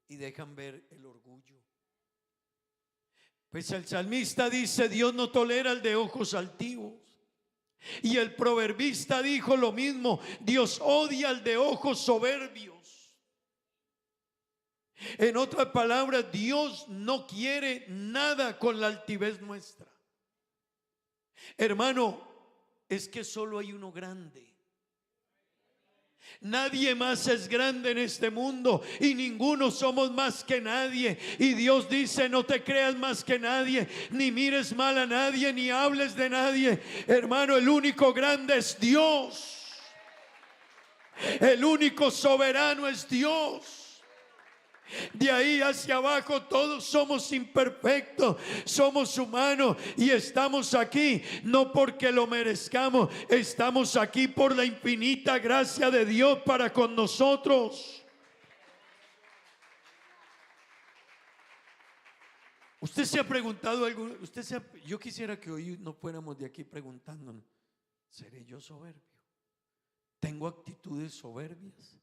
y dejan ver el orgullo. Pues el salmista dice: Dios no tolera el de ojos altivos. Y el proverbista dijo lo mismo: Dios odia al de ojos soberbios. En otras palabras, Dios no quiere nada con la altivez nuestra. Hermano, es que solo hay uno grande. Nadie más es grande en este mundo y ninguno somos más que nadie. Y Dios dice: no te creas más que nadie, ni mires mal a nadie, ni hables de nadie. Hermano, el único grande es Dios. El único soberano es Dios. De ahí hacia abajo todos somos imperfectos, somos humanos y estamos aquí no porque lo merezcamos, estamos aquí por la infinita gracia de Dios para con nosotros. Usted se ha preguntado algo, yo quisiera que hoy no fuéramos de aquí preguntándonos: ¿seré yo soberbio? ¿Tengo actitudes soberbias?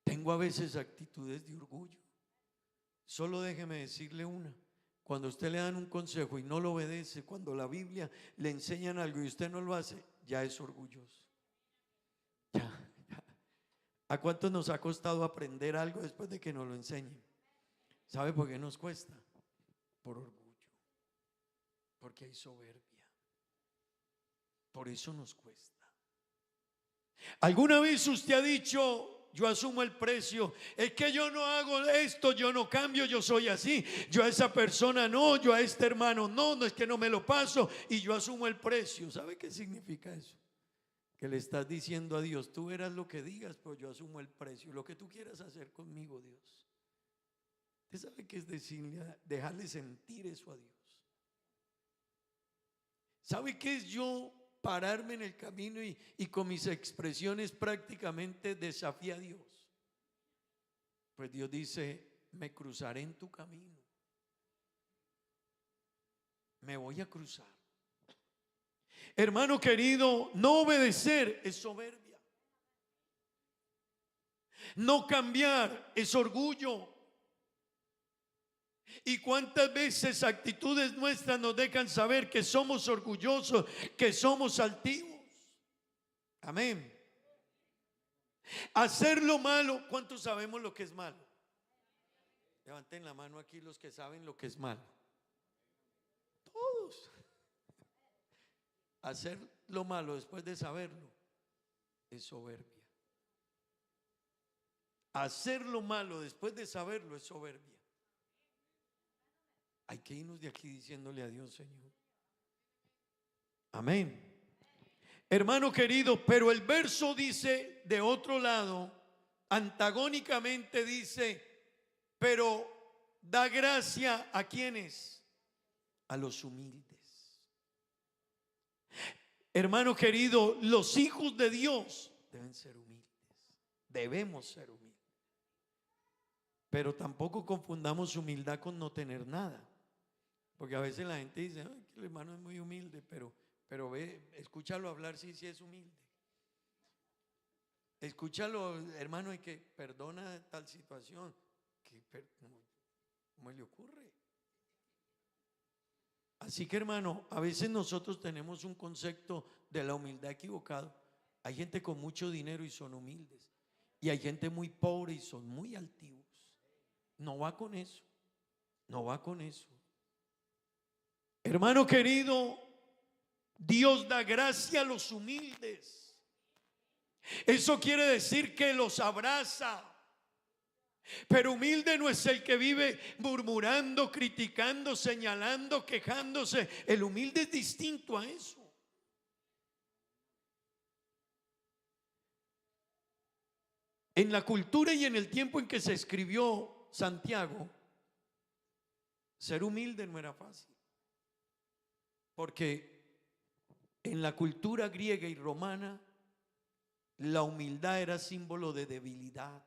Tengo a veces actitudes de orgullo. Solo déjeme decirle una: cuando a usted le dan un consejo y no lo obedece, cuando la Biblia le enseñan algo y usted no lo hace, ya es orgulloso. Ya. ¿A cuántos nos ha costado aprender algo después de que nos lo enseñen? ¿Sabe por qué nos cuesta? Por orgullo, porque hay soberbia. Por eso nos cuesta. ¿Alguna vez usted ha dicho: yo asumo el precio, es que yo no hago esto, yo no cambio, yo soy así, yo a esa persona no, yo a este hermano no, no es que no me lo paso y yo asumo el precio? ¿Sabe qué significa eso? Que le estás diciendo a Dios: tú verás lo que digas, pero yo asumo el precio, lo que tú quieras hacer conmigo, Dios. ¿Usted sabe qué es decirle, dejarle sentir eso a Dios? ¿Sabe qué es yo pararme en el camino y con mis expresiones prácticamente desafiar a Dios? Pues Dios dice: me cruzaré en tu camino, me voy a cruzar. Hermano querido, no obedecer es soberbia. No cambiar es orgullo. ¿Y cuántas veces actitudes nuestras nos dejan saber que somos orgullosos, que somos altivos? Amén. Hacer lo malo. ¿Cuántos sabemos lo que es malo? Levanten la mano aquí los que saben lo que es malo. Todos. Hacer lo malo después de saberlo es soberbia. Hacer lo malo después de saberlo es soberbia. Hay que irnos de aquí diciéndole a Dios: Señor. Amén. Hermano querido, pero el verso dice de otro lado, antagónicamente dice: pero da gracia ¿a quiénes? A los humildes. Hermano querido, los hijos de Dios deben ser humildes. Debemos ser humildes. Pero tampoco confundamos humildad con no tener nada. Porque a veces la gente dice: ay, que el hermano es muy humilde, pero ve, escúchalo hablar, sí es humilde. Escúchalo, hermano, y que perdona tal situación. ¿Cómo le ocurre? Así que, hermano, a veces nosotros tenemos un concepto de la humildad equivocado. Hay gente con mucho dinero y son humildes, y hay gente muy pobre y son muy altivos. No va con eso. No va con eso. Hermano querido, Dios da gracia a los humildes. Eso quiere decir que los abraza. Pero humilde no es el que vive murmurando, criticando, señalando, quejándose. El humilde es distinto a eso. En la cultura y en el tiempo en que se escribió Santiago, ser humilde no era fácil. Porque en la cultura griega y romana, la humildad era símbolo de debilidad.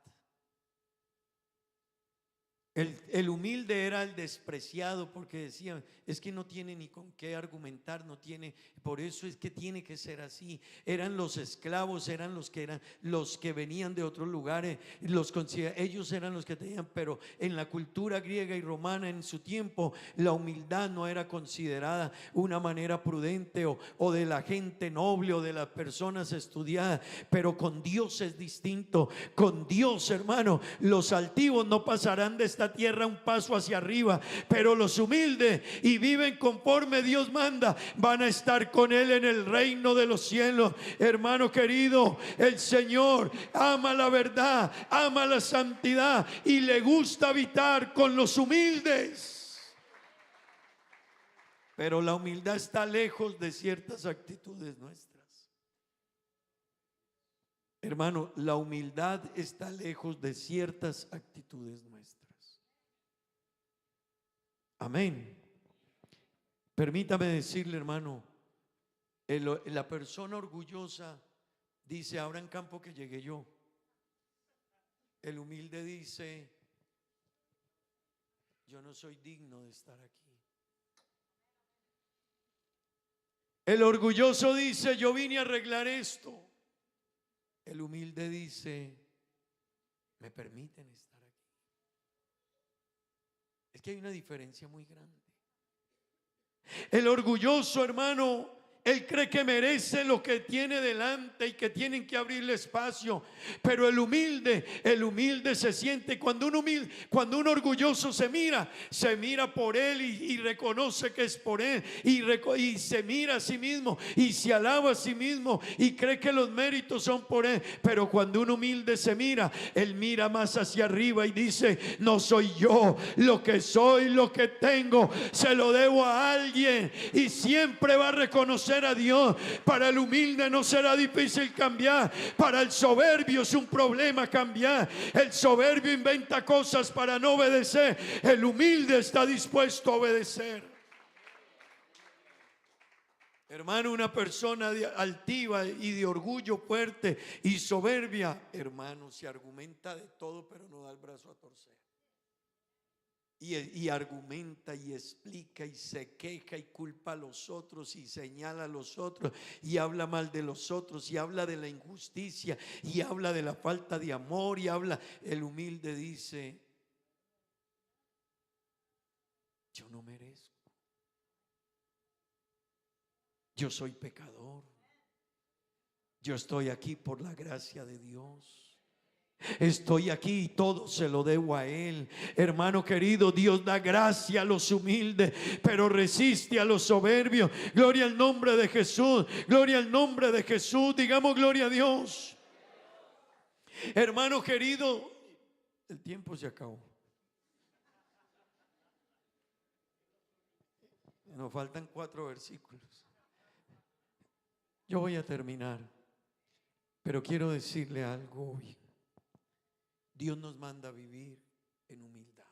El humilde era el despreciado porque decían, es que no tiene ni con qué argumentar, no tiene, por eso es que tiene que ser así. Eran los esclavos, eran los que venían de otros lugares, ellos eran los que tenían, pero en la cultura griega y romana en su tiempo, la humildad no era considerada una manera prudente o de la gente noble o de las personas estudiadas, pero con Dios es distinto. Con Dios, hermano, los altivos no pasarán de esta tierra un paso hacia arriba, pero los humildes y viven conforme Dios manda van a estar con Él en el reino de los cielos. Hermano querido, el Señor ama la verdad, ama la santidad y le gusta habitar con los humildes. Pero la humildad está lejos de ciertas actitudes nuestras. Hermano, la humildad está lejos de ciertas actitudes nuestras. Amén. Permítame decirle, hermano, la persona orgullosa dice, abran campo que llegué yo. El humilde dice, yo no soy digno de estar aquí. El orgulloso dice, yo vine a arreglar esto. El humilde dice, me permiten estar aquí. Es que hay una diferencia muy grande. El orgulloso, hermano, él cree que merece lo que tiene delante y que tienen que abrirle espacio. Pero el humilde se siente, cuando un orgulloso se mira por él y reconoce que es por él y se mira a sí mismo y se alaba a sí mismo y cree que los méritos son por él. Pero cuando un humilde se mira, él mira más hacia arriba y dice, no soy yo, lo que soy, lo que tengo, se lo debo a alguien, y siempre va a reconocer a Dios. Para el humilde no será difícil cambiar. Para el soberbio es un problema cambiar. El soberbio inventa cosas para no obedecer. El humilde está dispuesto a obedecer. Hermano, una persona altiva y de orgullo fuerte y soberbia, hermano, se argumenta de todo pero no da el brazo a torcer. Y argumenta y explica y se queja y culpa a los otros y señala a los otros y habla mal de los otros y habla de la injusticia y habla de la falta de amor y habla. El humilde dice, yo no merezco, yo soy pecador, yo estoy aquí por la gracia de Dios. Estoy aquí y todo se lo debo a Él. Hermano querido, Dios da gracia a los humildes, pero resiste a los soberbios. Gloria al nombre de Jesús, gloria al nombre de Jesús. Digamos gloria a Dios. Hermano querido, el tiempo se acabó. Nos faltan 4 versículos. Yo voy a terminar, pero quiero decirle algo hoy. Dios nos manda a vivir en humildad.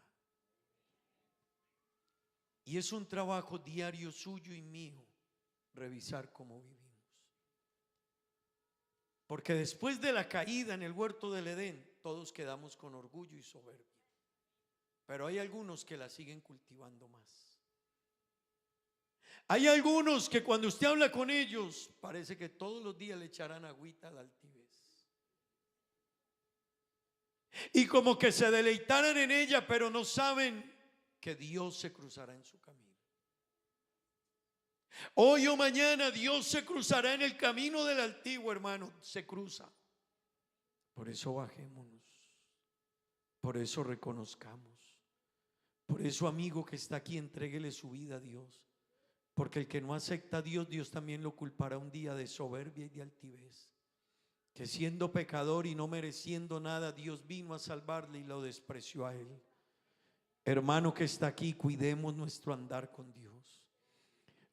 Y es un trabajo diario suyo y mío revisar cómo vivimos. Porque después de la caída en el huerto del Edén, todos quedamos con orgullo y soberbia. Pero hay algunos que la siguen cultivando más. Hay algunos que cuando usted habla con ellos, parece que todos los días le echarán agüita a la altivez. Y como que se deleitaran en ella, pero no saben que Dios se cruzará en su camino. Hoy o mañana Dios se cruzará en el camino del altivo, hermano. Se cruza. Por eso bajémonos. Por eso reconozcamos. Por eso, amigo que está aquí, entréguele su vida a Dios. Porque el que no acepta a Dios, Dios también lo culpará un día de soberbia y de altivez. Que siendo pecador y no mereciendo nada, Dios vino a salvarle y lo despreció a él. Hermano que está aquí, cuidemos nuestro andar con Dios.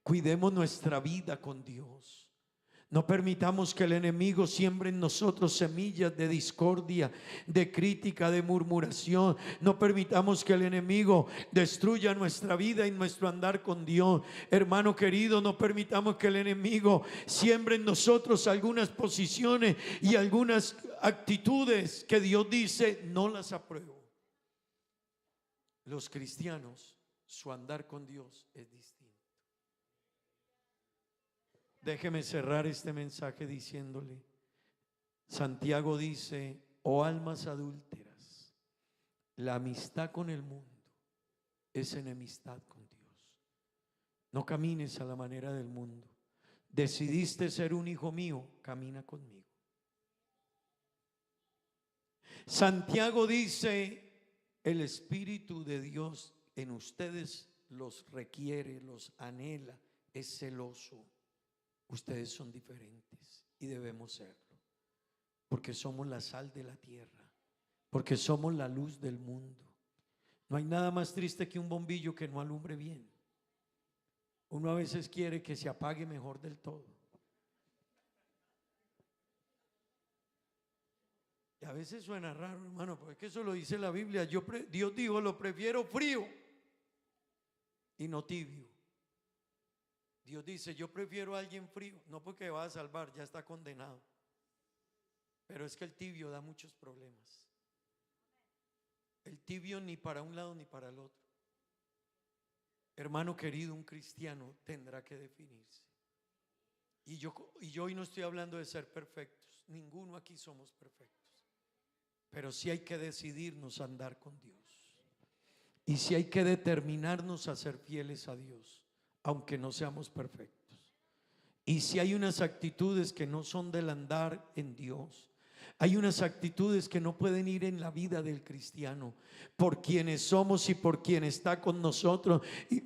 Cuidemos nuestra vida con Dios. No permitamos que el enemigo siembre en nosotros semillas de discordia, de crítica, de murmuración. No permitamos que el enemigo destruya nuestra vida y nuestro andar con Dios. Hermano querido, no permitamos que el enemigo siembre en nosotros algunas posiciones y algunas actitudes que Dios dice no las apruebo. los cristianos, su andar con Dios es distinto. Déjeme cerrar este mensaje diciéndole, Santiago dice, oh almas adúlteras, la amistad con el mundo es enemistad con Dios. No camines a la manera del mundo. Decidiste ser un hijo mío, camina conmigo. Santiago dice, el Espíritu de Dios en ustedes los requiere, los anhela, es celoso. Ustedes son diferentes y debemos serlo, porque somos la sal de la tierra, porque somos la luz del mundo. No hay nada más triste que un bombillo que no alumbre bien. Uno a veces quiere que se apague mejor del todo. Y a veces suena raro, hermano, porque eso lo dice la Biblia. Dios dijo, lo prefiero frío y no tibio. Dios dice, yo prefiero a alguien frío, no porque va a salvar, ya está condenado. Pero es que el tibio da muchos problemas. El tibio ni para un lado ni para el otro. Hermano querido, un cristiano tendrá que definirse. Y yo hoy no estoy hablando de ser perfectos. Ninguno aquí somos perfectos. Pero sí hay que decidirnos a andar con Dios. Y sí hay que determinarnos a ser fieles a Dios, aunque no seamos perfectos. Y si hay unas actitudes que no son del andar en Dios, hay unas actitudes que no pueden ir en la vida del cristiano, por quienes somos y por quien está con nosotros y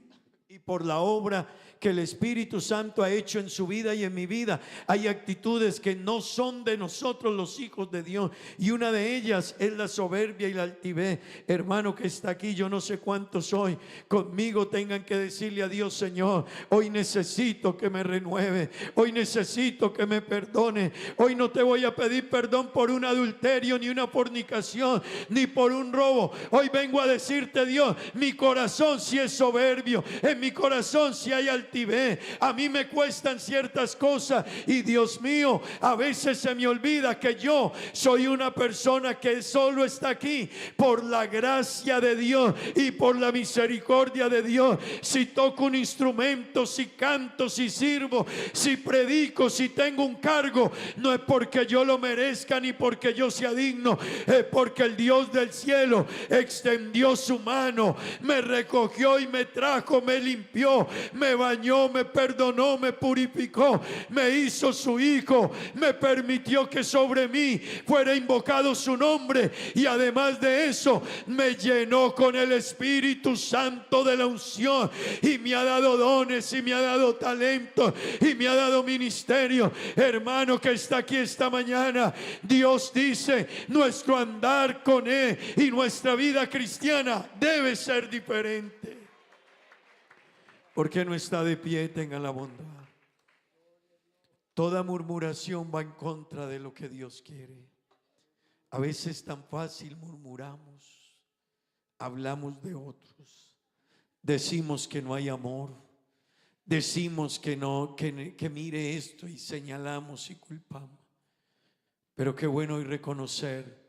por la obra que el Espíritu Santo ha hecho en su vida y en mi vida. Hay actitudes que no son de nosotros los hijos de Dios, y una de ellas es la soberbia y la altivez. Hermano que está aquí, yo no sé cuántos hoy conmigo tengan que decirle a Dios, Señor, hoy necesito que me renueve, hoy necesito que me perdone. Hoy no te voy a pedir perdón por un adulterio, ni una fornicación, ni por un robo. Hoy vengo a decirte, Dios, mi corazón si es soberbio, en mi corazón si hay altivez, a mí me cuestan ciertas cosas, y Dios mío, a veces se me olvida que yo soy una persona que solo está aquí por la gracia de Dios y por la misericordia de Dios. Si toco un instrumento, si canto, si sirvo, si predico, si tengo un cargo, no es porque yo lo merezca ni porque yo sea digno, es porque el Dios del cielo extendió su mano, me recogió y me trajo, me limpió, me bañó, me perdonó, me purificó, me hizo su hijo, me permitió que sobre mí fuera invocado su nombre, y además de eso me llenó con el Espíritu Santo de la unción, y me ha dado dones, y me ha dado talento, y me ha dado ministerio. Hermano que está aquí esta mañana, Dios dice, nuestro andar con Él y nuestra vida cristiana debe ser diferente. Porque no está de pie, tenga la bondad. Toda murmuración va en contra de lo que Dios quiere. A veces tan fácil murmuramos, hablamos de otros, decimos que no hay amor, decimos que no, que mire esto, y señalamos y culpamos. Pero qué bueno hoy reconocer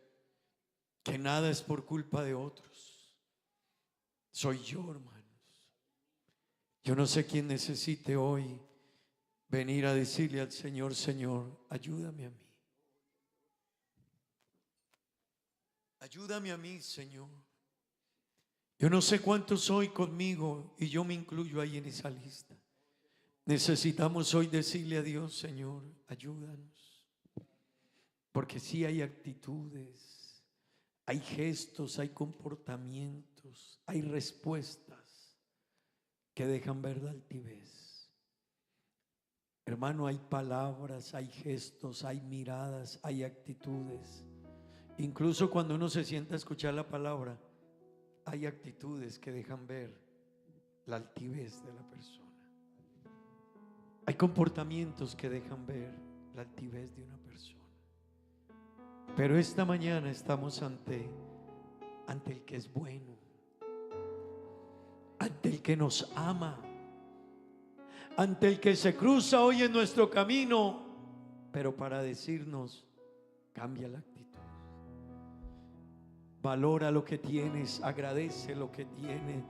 que nada es por culpa de otros. Soy yo, hermano. Yo no sé quién necesite hoy venir a decirle al Señor, Señor, ayúdame a mí. Ayúdame a mí, Señor. Yo no sé cuántos hoy conmigo, y yo me incluyo ahí en esa lista, necesitamos hoy decirle a Dios, Señor, ayúdanos. Porque sí hay actitudes, hay gestos, hay comportamientos, hay respuestas que dejan ver la altivez. Hermano, hay palabras, hay gestos, hay miradas, hay actitudes. Incluso cuando uno se sienta a escuchar la palabra, hay actitudes que dejan ver la altivez de la persona. Hay comportamientos que dejan ver la altivez de una persona. Pero esta mañana estamos ante el que es bueno, ante el que nos ama, ante el que se cruza hoy en nuestro camino, pero para decirnos, cambia la actitud. Valora lo que tienes, agradece lo que tienes.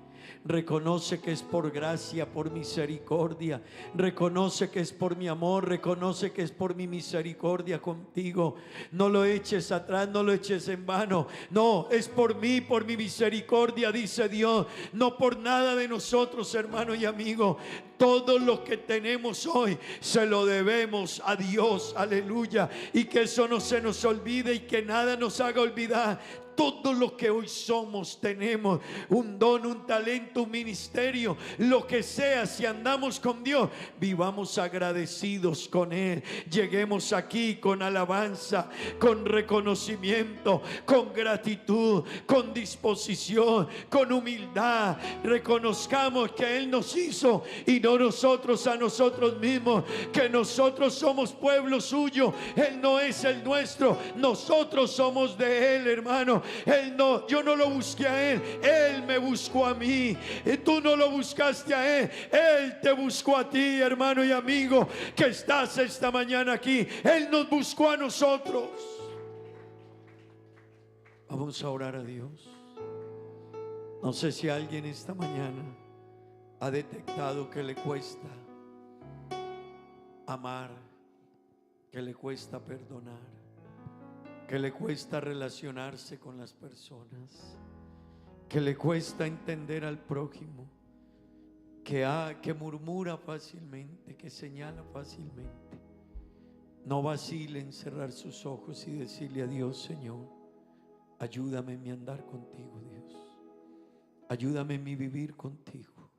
Reconoce que es por gracia, por misericordia. Reconoce que es por mi amor. Reconoce que es por mi misericordia contigo. No lo eches atrás, no lo eches en vano. No, es por mí, por mi misericordia, dice Dios. No por nada de nosotros, hermano y amigo. Todo lo que tenemos hoy se lo debemos a Dios, aleluya. Y que eso no se nos olvide y que nada nos haga olvidar. Todo lo que hoy somos, tenemos un don, un talento, un ministerio, lo que sea. Si andamos con Dios, vivamos agradecidos con Él. Lleguemos aquí con alabanza, con reconocimiento, con gratitud, con disposición, con humildad. Reconozcamos que Él nos hizo y no nosotros a nosotros mismos, que nosotros somos pueblo suyo. Él no es el nuestro, nosotros somos de Él, hermano. Él no, yo no lo busqué a Él, Él me buscó a mí. Y tú no lo buscaste a Él, Él te buscó a ti, hermano y amigo, que estás esta mañana aquí. Él nos buscó a nosotros. Vamos a orar a Dios. No sé si alguien esta mañana ha detectado que le cuesta amar, que le cuesta perdonar, que le cuesta relacionarse con las personas, que le cuesta entender al prójimo, que murmura fácilmente, que señala fácilmente. No vacile en cerrar sus ojos y decirle a Dios: Señor, ayúdame en mi andar contigo, Dios. Ayúdame en mi vivir contigo.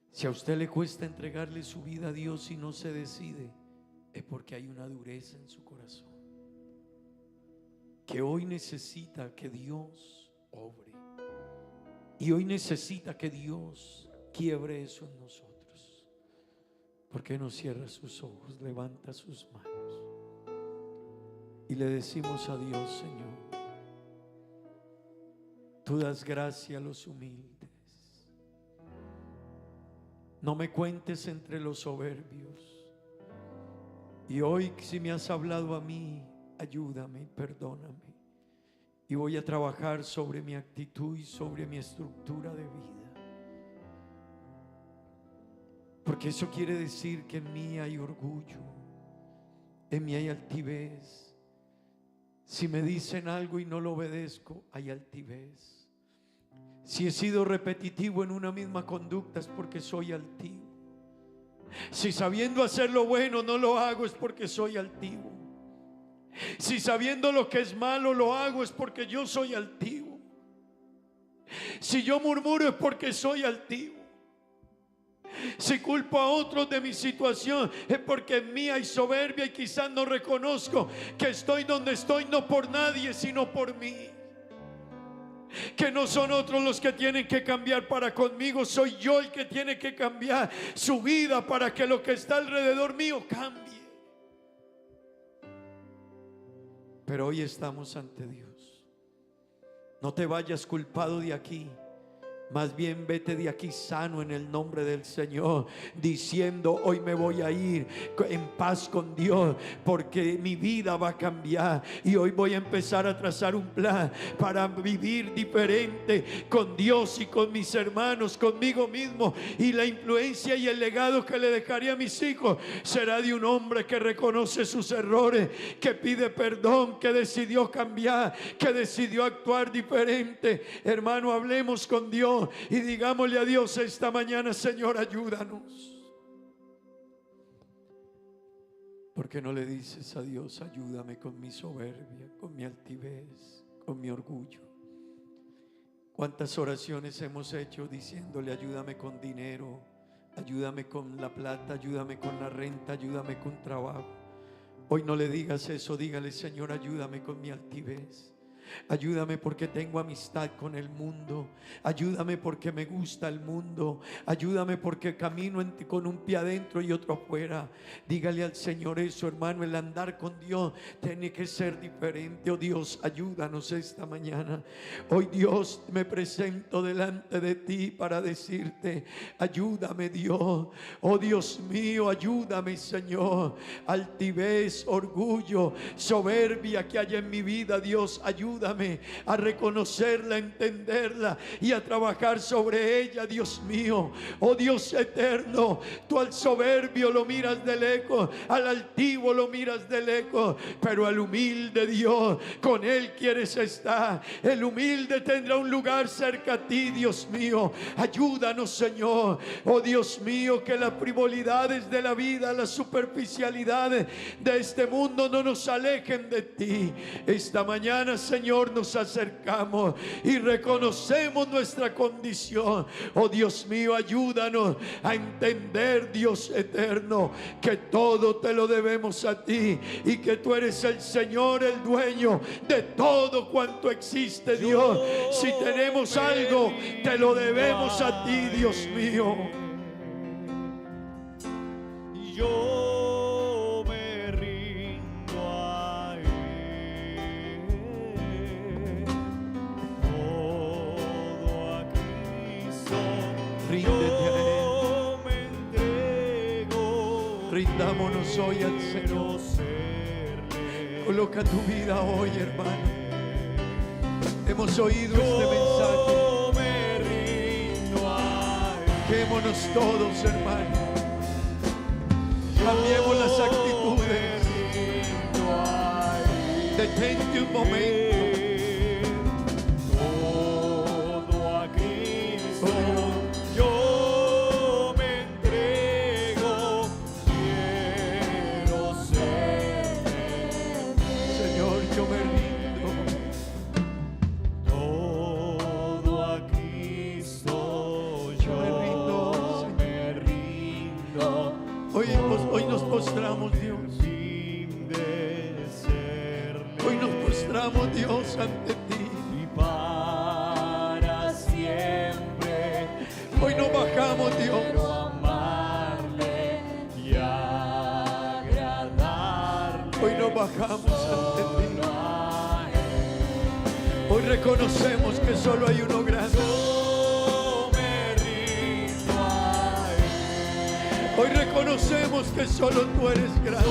Si a usted le cuesta entregarle su vida a Dios y no se decide, es porque hay una dureza en su corazón, que hoy necesita que Dios obre, y hoy necesita que Dios quiebre eso en nosotros. ¿Por qué no cierra sus ojos, levanta sus manos y le decimos a Dios: Señor, tú das gracia a los humildes. No me cuentes entre los soberbios. Y hoy, si me has hablado a mí, ayúdame y perdóname. Y voy a trabajar sobre mi actitud y sobre mi estructura de vida. Porque eso quiere decir que en mí hay orgullo, en mí hay altivez. Si me dicen algo y no lo obedezco, hay altivez. Si he sido repetitivo en una misma conducta, es porque soy altivo. Si sabiendo hacer lo bueno no lo hago, es porque soy altivo. Si sabiendo lo que es malo lo hago, es porque yo soy altivo. Si yo murmuro, es porque soy altivo. Si culpo a otros de mi situación, es porque en mí hay soberbia y quizás no reconozco que estoy donde estoy no por nadie, sino por mí. Que no son otros los que tienen que cambiar para conmigo, soy yo el que tiene que cambiar su vida para que lo que está alrededor mío cambie. Pero hoy estamos ante Dios. No te vayas culpado de aquí. Más bien vete de aquí sano en el nombre del Señor, diciendo: hoy me voy a ir en paz con Dios, porque mi vida va a cambiar y hoy voy a empezar a trazar un plan para vivir diferente con Dios y con mis hermanos, conmigo mismo. Y la influencia y el legado que le dejaré a mis hijos será de un hombre que reconoce sus errores, que pide perdón, que decidió cambiar, que decidió actuar diferente. Hermano, hablemos con Dios y digámosle a Dios esta mañana: Señor, ayúdanos. ¿Por qué no le dices a Dios: ayúdame con mi soberbia, con mi altivez, con mi orgullo? ¿Cuántas oraciones hemos hecho diciéndole: ayúdame con dinero, ayúdame con la plata, ayúdame con la renta, ayúdame con trabajo? Hoy no le digas eso, dígale: Señor, ayúdame con mi altivez. Ayúdame porque tengo amistad con el mundo. Ayúdame porque me gusta el mundo. Ayúdame porque camino con un pie adentro y otro afuera. Dígale al Señor eso, hermano. El andar con Dios tiene que ser diferente. Oh Dios, ayúdanos esta mañana. Hoy, Dios, me presento delante de ti para decirte: ayúdame, Dios. Oh Dios mío, ayúdame, Señor. Altivez, orgullo, soberbia que haya en mi vida, Dios, ayúdame. ayúdame a reconocerla, a entenderla y a trabajar sobre ella, Dios mío. Oh Dios eterno, tú al soberbio lo miras de lejos, al altivo lo miras de lejos, pero al humilde, Dios, con él quieres estar. El humilde tendrá un lugar cerca a ti, Dios mío. Ayúdanos, Señor. Oh Dios mío, que las frivolidades de la vida, las superficialidades de este mundo no nos alejen de ti. Esta mañana, Señor, nos acercamos y reconocemos nuestra condición. Oh Dios mío, ayúdanos a entender, Dios eterno, que todo te lo debemos a ti y que tú eres el Señor, el dueño de todo cuanto existe, Dios. Si tenemos algo, te lo debemos a ti, Dios mío. Yo me rindo a Él, todo a Cristo. Ríndete a Él. Yo me entrego. Rindámonos hoy al Señor. Coloca tu vida hoy, hermano. Hemos oído este mensaje. Quémonos todos, hermano. Cambiemos las actitudes. Detente un momento. Todo a Cristo. Yo me entrego. Quiero ser. Señor, yo me rindo. Todo a Cristo. Yo me rindo. Hoy nos postramos, Dios. Hoy nos postramos, Dios, ante ti. Y para siempre. Hoy nos bajamos, Dios. Quiero amarle y agradarle. Hoy nos bajamos ante ti. Hoy reconocemos que solo hay uno grande. Hoy reconocemos que solo tú eres grande.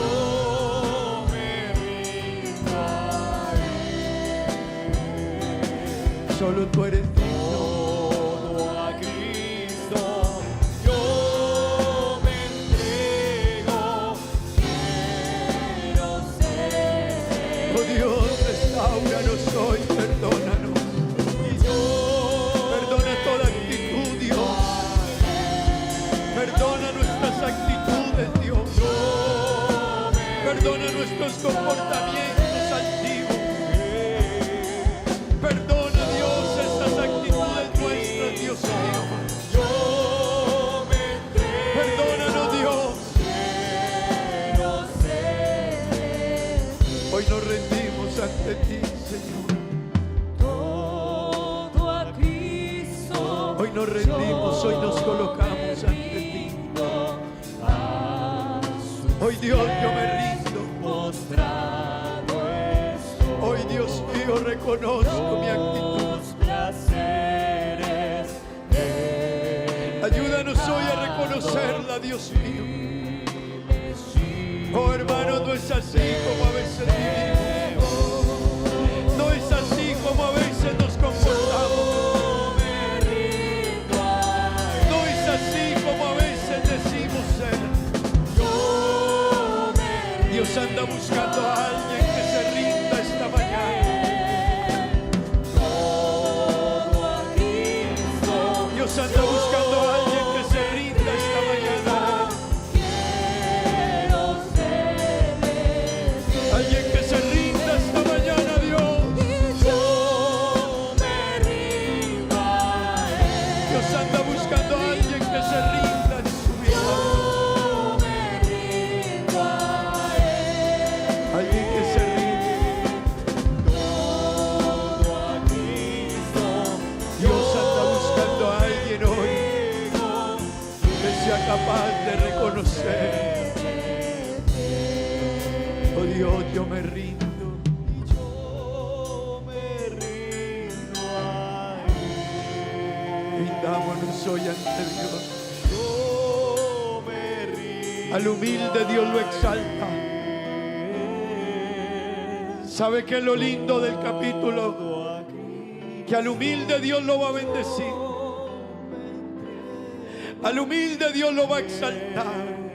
Solo tú eres digno. Todo a Cristo yo me entrego. Quiero ser. Oh Dios, restauranos hoy, perdónanos. Perdona toda actitud, Dios. Perdona nuestras actitudes, Dios. Perdona nuestros comportamientos altivos. Perdona, Dios, estas actitudes nuestras, Dios mío. Perdónanos, Dios. Hoy nos rendimos ante ti, Señor. Todo a Cristo. Hoy nos rendimos, hoy nos colocamos ante ti. Hoy, Dios, yo me rindo. Hoy, Dios mío, reconozco mi actitud. Ayúdanos hoy a reconocerla, Dios mío. Oh, hermano, no es así como a veces vivimos. No es así como a veces nos comportamos. No es así como a veces decimos ser. Dios anda buscando a alguien que se rinda esta mañana. Dios anda buscando a alguien que se rinda esta mañana. Alguien que se rinda esta mañana, Dios. Dios anda buscando a alguien que se rinda en su vida. Alguien que se rinde. Dios anda buscando a alguien hoy que sea capaz de reconocer. Oh Dios, yo me rindo. Rindámonos hoy ante Dios. Al humilde Dios lo exalta. ¿Sabe qué es lo lindo del capítulo? Que al humilde Dios lo va a bendecir. Al humilde Dios lo va a exaltar.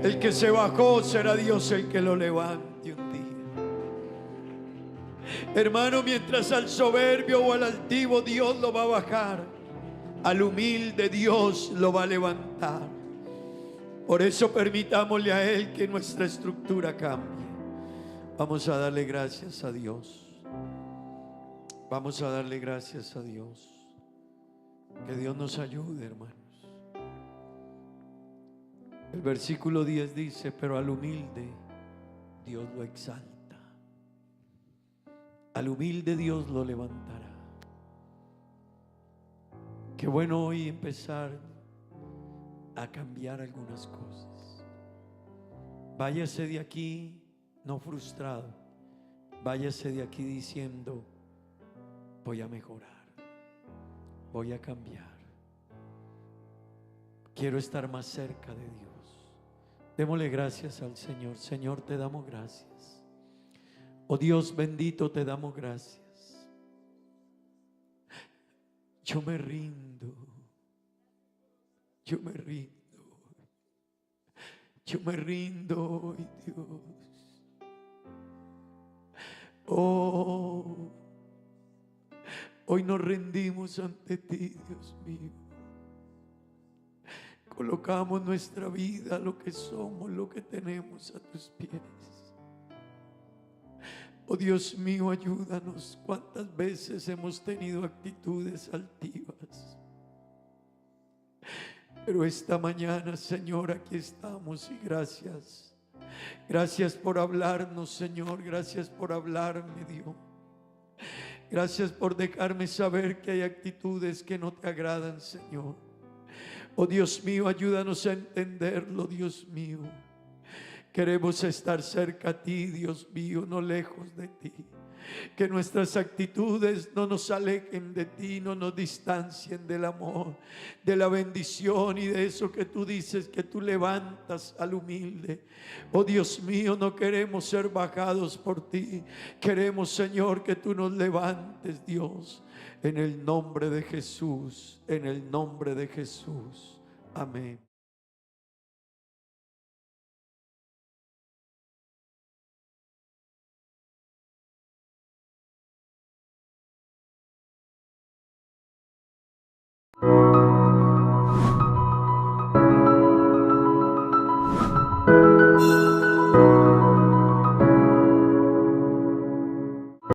El que se bajó será Dios el que lo levante un día. Hermano, mientras al soberbio o al altivo Dios lo va a bajar, al humilde Dios lo va a levantar. Por eso permitámosle a Él que nuestra estructura cambie. Vamos a darle gracias a Dios. Vamos a darle gracias a Dios. Que Dios nos ayude, hermanos. El versículo 10 dice: pero al humilde Dios lo exalta. Al humilde Dios lo levantará. Qué bueno hoy empezar a cambiar algunas cosas. Váyase de aquí no frustrado. Váyase de aquí diciendo: voy a mejorar, voy a cambiar. Quiero estar más cerca de Dios. Démosle gracias al Señor. Señor, te damos gracias. Oh Dios bendito, te damos gracias. Yo me rindo. Yo me rindo. Yo me rindo hoy, Dios. Oh, hoy nos rendimos ante ti, Dios mío. Colocamos nuestra vida, lo que somos, lo que tenemos a tus pies. Oh Dios mío, ayúdanos. Cuántas veces hemos tenido actitudes altivas, pero esta mañana, Señor, aquí estamos y gracias. Gracias por hablarnos, Señor. Gracias por hablarme, Dios. Gracias por dejarme saber que hay actitudes que no te agradan, Señor. Oh Dios mío, ayúdanos a entenderlo, Dios mío. Queremos estar cerca a ti, Dios mío, no lejos de ti. Que nuestras actitudes no nos alejen de ti, no nos distancien del amor, de la bendición y de eso que tú dices, que tú levantas al humilde. Oh Dios mío, no queremos ser bajados por ti. Queremos, Señor, que tú nos levantes, Dios. En el nombre de Jesús, en el nombre de Jesús. Amén.